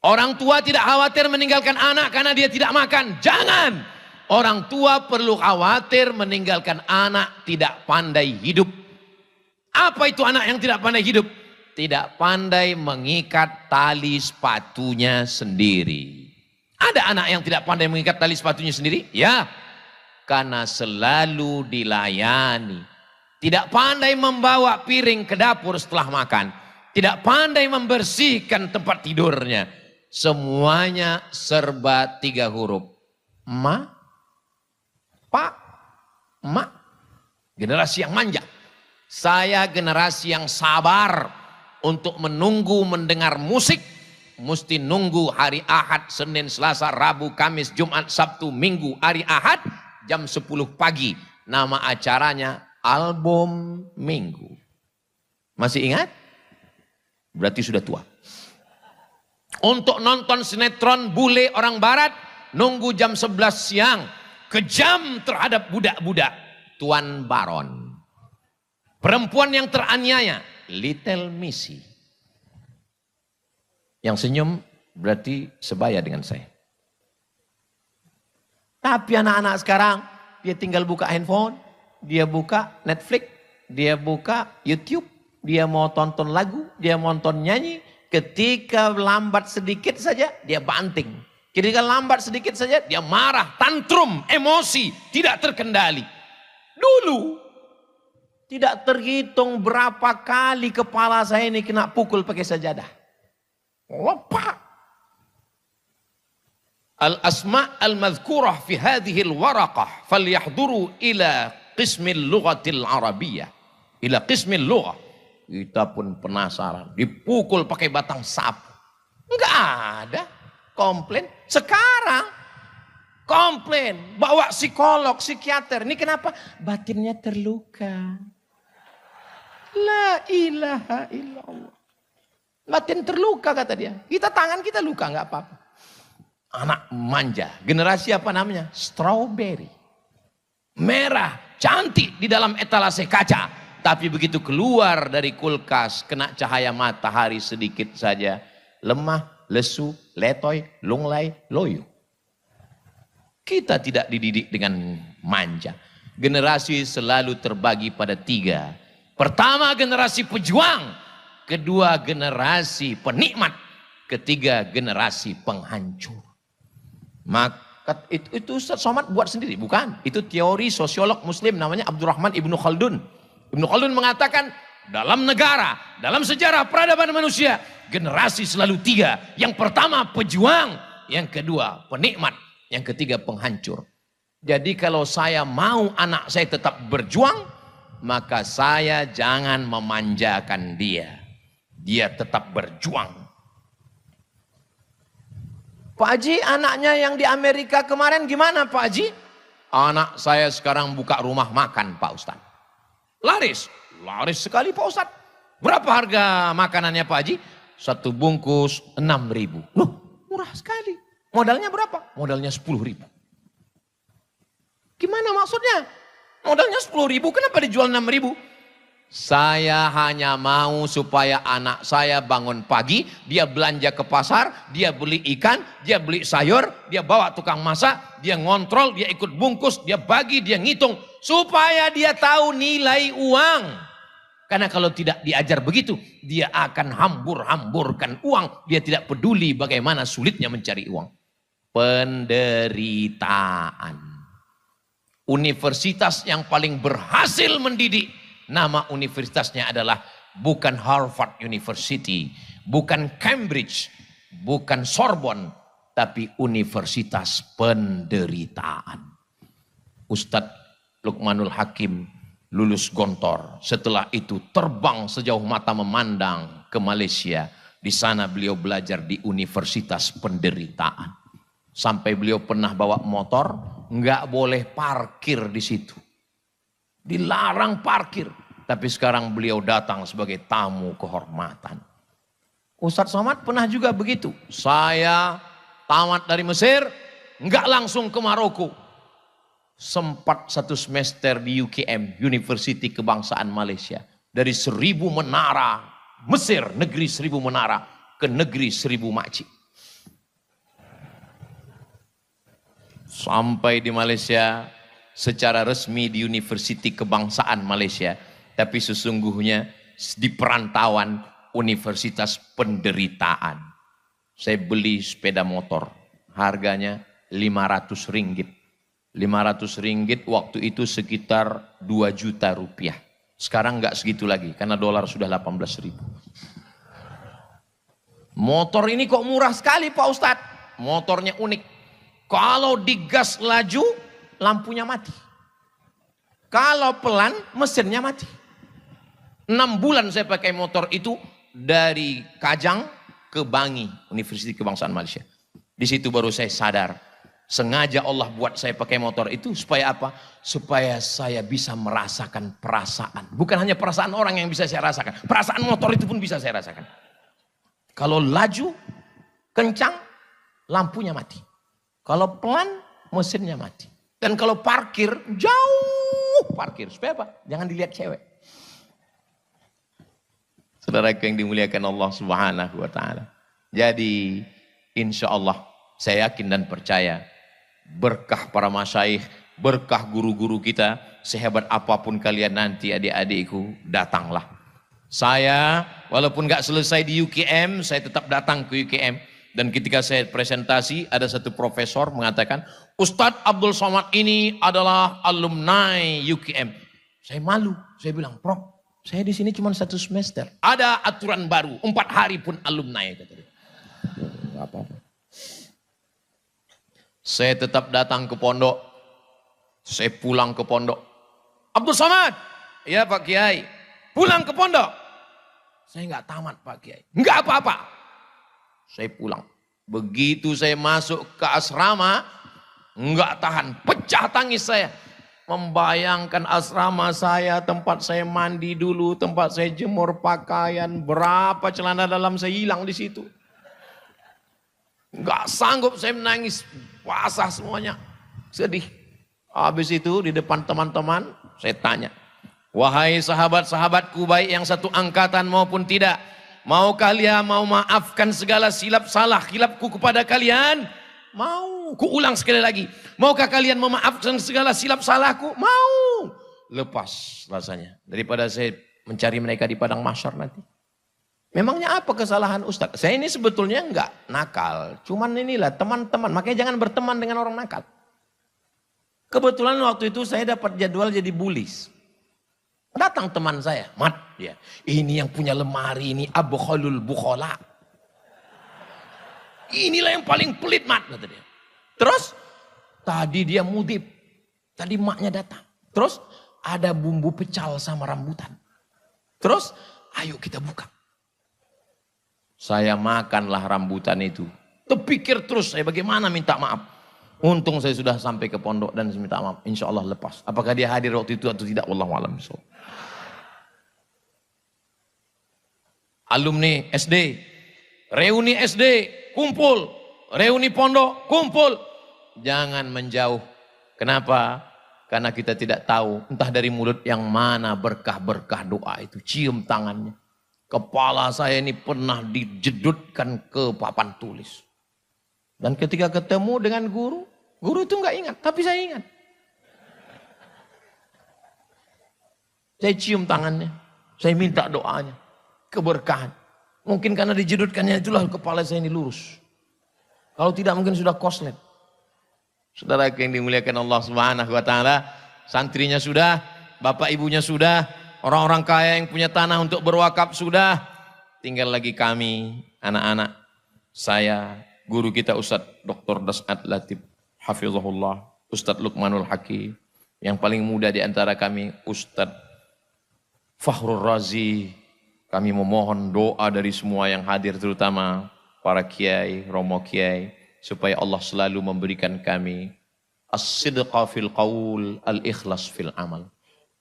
Orang tua tidak khawatir meninggalkan anak karena dia tidak makan. Jangan. Orang tua perlu khawatir meninggalkan anak tidak pandai hidup. Apa itu anak yang tidak pandai hidup? Tidak pandai mengikat tali sepatunya sendiri. Ada anak yang tidak pandai mengikat tali sepatunya sendiri? Ya. Karena selalu dilayani. Tidak pandai membawa piring ke dapur setelah makan. Tidak pandai membersihkan tempat tidurnya. Semuanya serba 3 huruf. Ma, pa, ma. Generasi yang manja. Saya generasi yang sabar untuk menunggu mendengar musik. Mesti nunggu hari Ahad, Senin, Selasa, Rabu, Kamis, Jumat, Sabtu, Minggu, hari Ahad. Jam 10 pagi. Nama acaranya Album Minggu. Masih ingat? Berarti sudah tua. Untuk nonton sinetron bule orang barat, nunggu jam 11 siang. Kejam terhadap budak-budak. Tuan Baron. Perempuan yang teraniaya. Little Missy. Yang senyum berarti sebaya dengan saya. Tapi anak-anak sekarang, dia tinggal buka handphone. Dia buka Netflix. Dia buka YouTube. Dia mau tonton lagu. Dia mau tonton nyanyi. Ketika lambat sedikit saja, dia banting. Ketika lambat sedikit saja, dia marah, tantrum, emosi, tidak terkendali. Dulu, tidak terhitung berapa kali kepala saya ini kena pukul pakai sajadah. Lepak. Al-asma' al-madhkurah fi hadhil waraqah falyahduru ila qismil lughatil arabiyyah. Ila qismil lughah. Kita pun penasaran. Dipukul pakai batang sapu. Enggak ada komplain. Sekarang komplain, bawa psikolog, psikiater. Ini kenapa? Batinnya terluka. La ilaha illallah. Batin terluka kata dia. Kita tangan kita luka nggak apa-apa. Anak manja. Generasi apa namanya? Strawberry. Merah, cantik di dalam etalase kaca. Tapi begitu keluar dari kulkas, kena cahaya matahari sedikit saja. Lemah, lesu, letoy, lunglai, loyo. Kita tidak dididik dengan manja. Generasi selalu terbagi pada 3. Pertama generasi pejuang. Kedua generasi penikmat. Ketiga generasi penghancur. Maka itu Ustaz Somad buat sendiri. Bukan. Itu teori sosiolog muslim namanya Abdurrahman Ibnu Khaldun. Ibnu Khaldun mengatakan dalam negara, dalam sejarah peradaban manusia, generasi selalu 3. Yang pertama pejuang, yang kedua penikmat, yang ketiga penghancur. Jadi kalau saya mau anak saya tetap berjuang, maka saya jangan memanjakan dia. Dia tetap berjuang. Pak Haji, anaknya yang di Amerika kemarin gimana Pak Haji? Anak saya sekarang buka rumah makan Pak Ustadz. Laris sekali Pak Ustadz. Berapa harga makanannya Pak Haji? 1 bungkus 6.000. Loh, murah sekali. Modalnya berapa? Modalnya 10.000. Gimana maksudnya? Modalnya 10.000, kenapa dijual 6.000? Saya hanya mau supaya anak saya bangun pagi, dia belanja ke pasar, dia beli ikan, dia beli sayur, dia bawa tukang masak, dia ngontrol, dia ikut bungkus, dia bagi, dia ngitung. Supaya dia tahu nilai uang. Karena kalau tidak diajar begitu, dia akan hambur-hamburkan uang. Dia tidak peduli bagaimana sulitnya mencari uang. Penderitaan. Universitas yang paling berhasil mendidik, nama universitasnya adalah bukan Harvard University, bukan Cambridge, bukan Sorbonne, tapi Universitas Penderitaan. Ustadz Luqmanul Hakim lulus Gontor. Setelah itu terbang sejauh mata memandang ke Malaysia. Di sana beliau belajar di Universitas Penderitaan. Sampai beliau pernah bawa motor, nggak boleh parkir di situ. Dilarang parkir. Tapi sekarang beliau datang sebagai tamu kehormatan. Ustadz Somad pernah juga begitu. Saya tamat dari Mesir, nggak langsung ke Maroko. Sempat 1 semester di UKM, University Kebangsaan Malaysia. Dari 1000 menara, Mesir, negeri 1000 menara, ke negeri 1000 makcik. Sampai di Malaysia, secara resmi di University Kebangsaan Malaysia. Tapi sesungguhnya di perantauan Universitas Penderitaan. Saya beli sepeda motor, harganya 500 ringgit. 500 ringgit waktu itu sekitar 2 juta rupiah. Sekarang nggak segitu lagi karena dolar sudah 18.000. Motor ini kok murah sekali Pak Ustadz. Motornya unik. Kalau digas laju, lampunya mati. Kalau pelan, mesinnya mati. 6 bulan saya pakai motor itu dari Kajang ke Bangi, Universitas Kebangsaan Malaysia. Di situ baru saya sadar, sengaja Allah buat saya pakai motor itu supaya apa? Supaya saya bisa merasakan perasaan. Bukan hanya perasaan orang yang bisa saya rasakan, perasaan motor itu pun bisa saya rasakan. Kalau laju, kencang, lampunya mati. Kalau pelan, mesinnya mati. Dan kalau parkir, jauh parkir. Supaya apa? Jangan dilihat cewek. Saudara yang dimuliakan Allah Subhanahu wa Ta'ala. Jadi, insya Allah, saya yakin dan percaya, berkah para masyaikh, berkah guru-guru kita, sehebat apapun kalian nanti adik-adikku, datanglah. Saya, walaupun gak selesai di UKM, saya tetap datang ke UKM. Dan ketika saya presentasi, ada satu profesor mengatakan, Ustadz Abdul Somad ini adalah alumni UKM. Saya malu, saya bilang, Prof, saya di sini cuma 1 semester. Ada aturan baru, 4 hari pun alumni. Kata dia. Gak apa-apa. Saya tetap datang ke pondok. Saya pulang ke pondok. Abdul Somad, ya Pak Kiai, pulang ke pondok. Saya nggak tamat Pak Kiai, nggak apa-apa. Saya pulang. Begitu saya masuk ke asrama, Enggak tahan, pecah tangis saya. Membayangkan asrama saya, tempat saya mandi dulu, tempat saya jemur pakaian, berapa celana dalam saya hilang di situ. Enggak sanggup saya menangis, basah semuanya, sedih. Habis itu di depan teman-teman saya tanya, wahai sahabat-sahabatku baik yang satu angkatan maupun tidak, mau kalian mau maafkan segala silap salah khilafku kepada kalian? Mau. Kuulang sekali lagi. Maukah kalian memaafkan segala silap salahku? Mau. Lepas rasanya. Daripada saya mencari mereka di padang mahsyar nanti. Memangnya apa kesalahan Ustaz? Saya ini sebetulnya enggak nakal. Cuman inilah teman-teman. Makanya jangan berteman dengan orang nakal. Kebetulan waktu itu saya dapat jadwal jadi bulis. Datang teman saya. Mat, ya. Ini yang punya lemari ini abkhalul bukhala. Inilah yang paling pelit, Mat, kata dia. Terus tadi dia mudib. Tadi maknya datang. Terus ada bumbu pecal sama rambutan. Terus ayo kita buka. Saya makanlah rambutan itu. Terpikir terus saya bagaimana minta maaf. Untung saya sudah sampai ke pondok dan minta maaf. Insya Allah lepas. Apakah dia hadir waktu itu atau tidak? Wallahualam. Alumni SD. Reuni SD. Kumpul. Reuni pondok. Kumpul. Jangan menjauh. Kenapa? Karena kita tidak tahu. Entah dari mulut yang mana berkah-berkah doa itu. Cium tangannya. Kepala saya ini pernah dijedutkan ke papan tulis. Dan ketika ketemu dengan guru. Guru itu enggak ingat. Tapi saya ingat. Saya cium tangannya. Saya minta doanya. Keberkahan. Mungkin karena dijedutkannya itulah kepala saya ini lurus. Kalau tidak mungkin sudah koslet. Saudara yang dimuliakan Allah Subhanahu wa taala, santrinya sudah, bapak ibunya sudah, orang-orang kaya yang punya tanah untuk berwakaf sudah. Tinggal lagi kami, anak-anak, saya, guru kita Ustadz Dr. Das'ad Latif, hafizahullah, Ustadz Luqmanul Hakim, yang paling muda di antara kami Ustadz Fakhrul Razi. Kami memohon doa dari semua yang hadir, terutama para kiai, romo kiai, supaya Allah selalu memberikan kami as-sidqa fil qaul, al-ikhlas fil amal.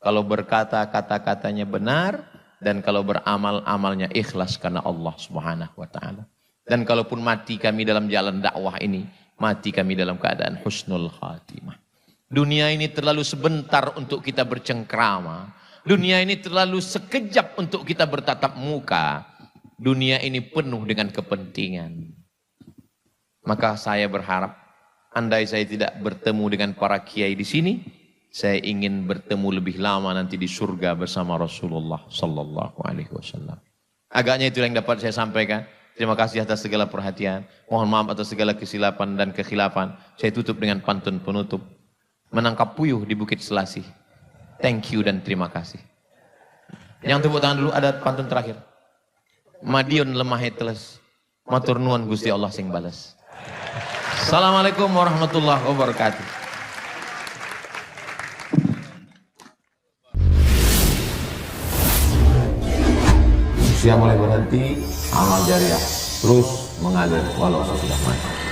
Kalau berkata, kata-katanya benar, dan kalau beramal, amalnya ikhlas karena Allah Subhanahu wa taala. Dan kalaupun mati kami dalam jalan dakwah ini, mati kami dalam keadaan husnul khatimah. Dunia ini terlalu sebentar untuk kita bercengkrama. Dunia ini terlalu sekejap untuk kita bertatap muka. Dunia ini penuh dengan kepentingan. Maka saya berharap, andai saya tidak bertemu dengan para kiai di sini, saya ingin bertemu lebih lama nanti di surga bersama Rasulullah Sallallahu Alaihi Wasallam. Agaknya itu yang dapat saya sampaikan. Terima kasih atas segala perhatian. Mohon maaf atas segala kesilapan dan kekhilafan. Saya tutup dengan pantun penutup. Menangkap puyuh di Bukit Selasih. Thank you dan terima kasih. Yang tepuk tangan dulu, ada pantun terakhir. Madiun lemah teles, matur nuwun Gusti Allah sing bales. Assalamualaikum warahmatullahi wabarakatuh. Usia mulai berhenti, amal jariah terus mengalir walau sudah mati.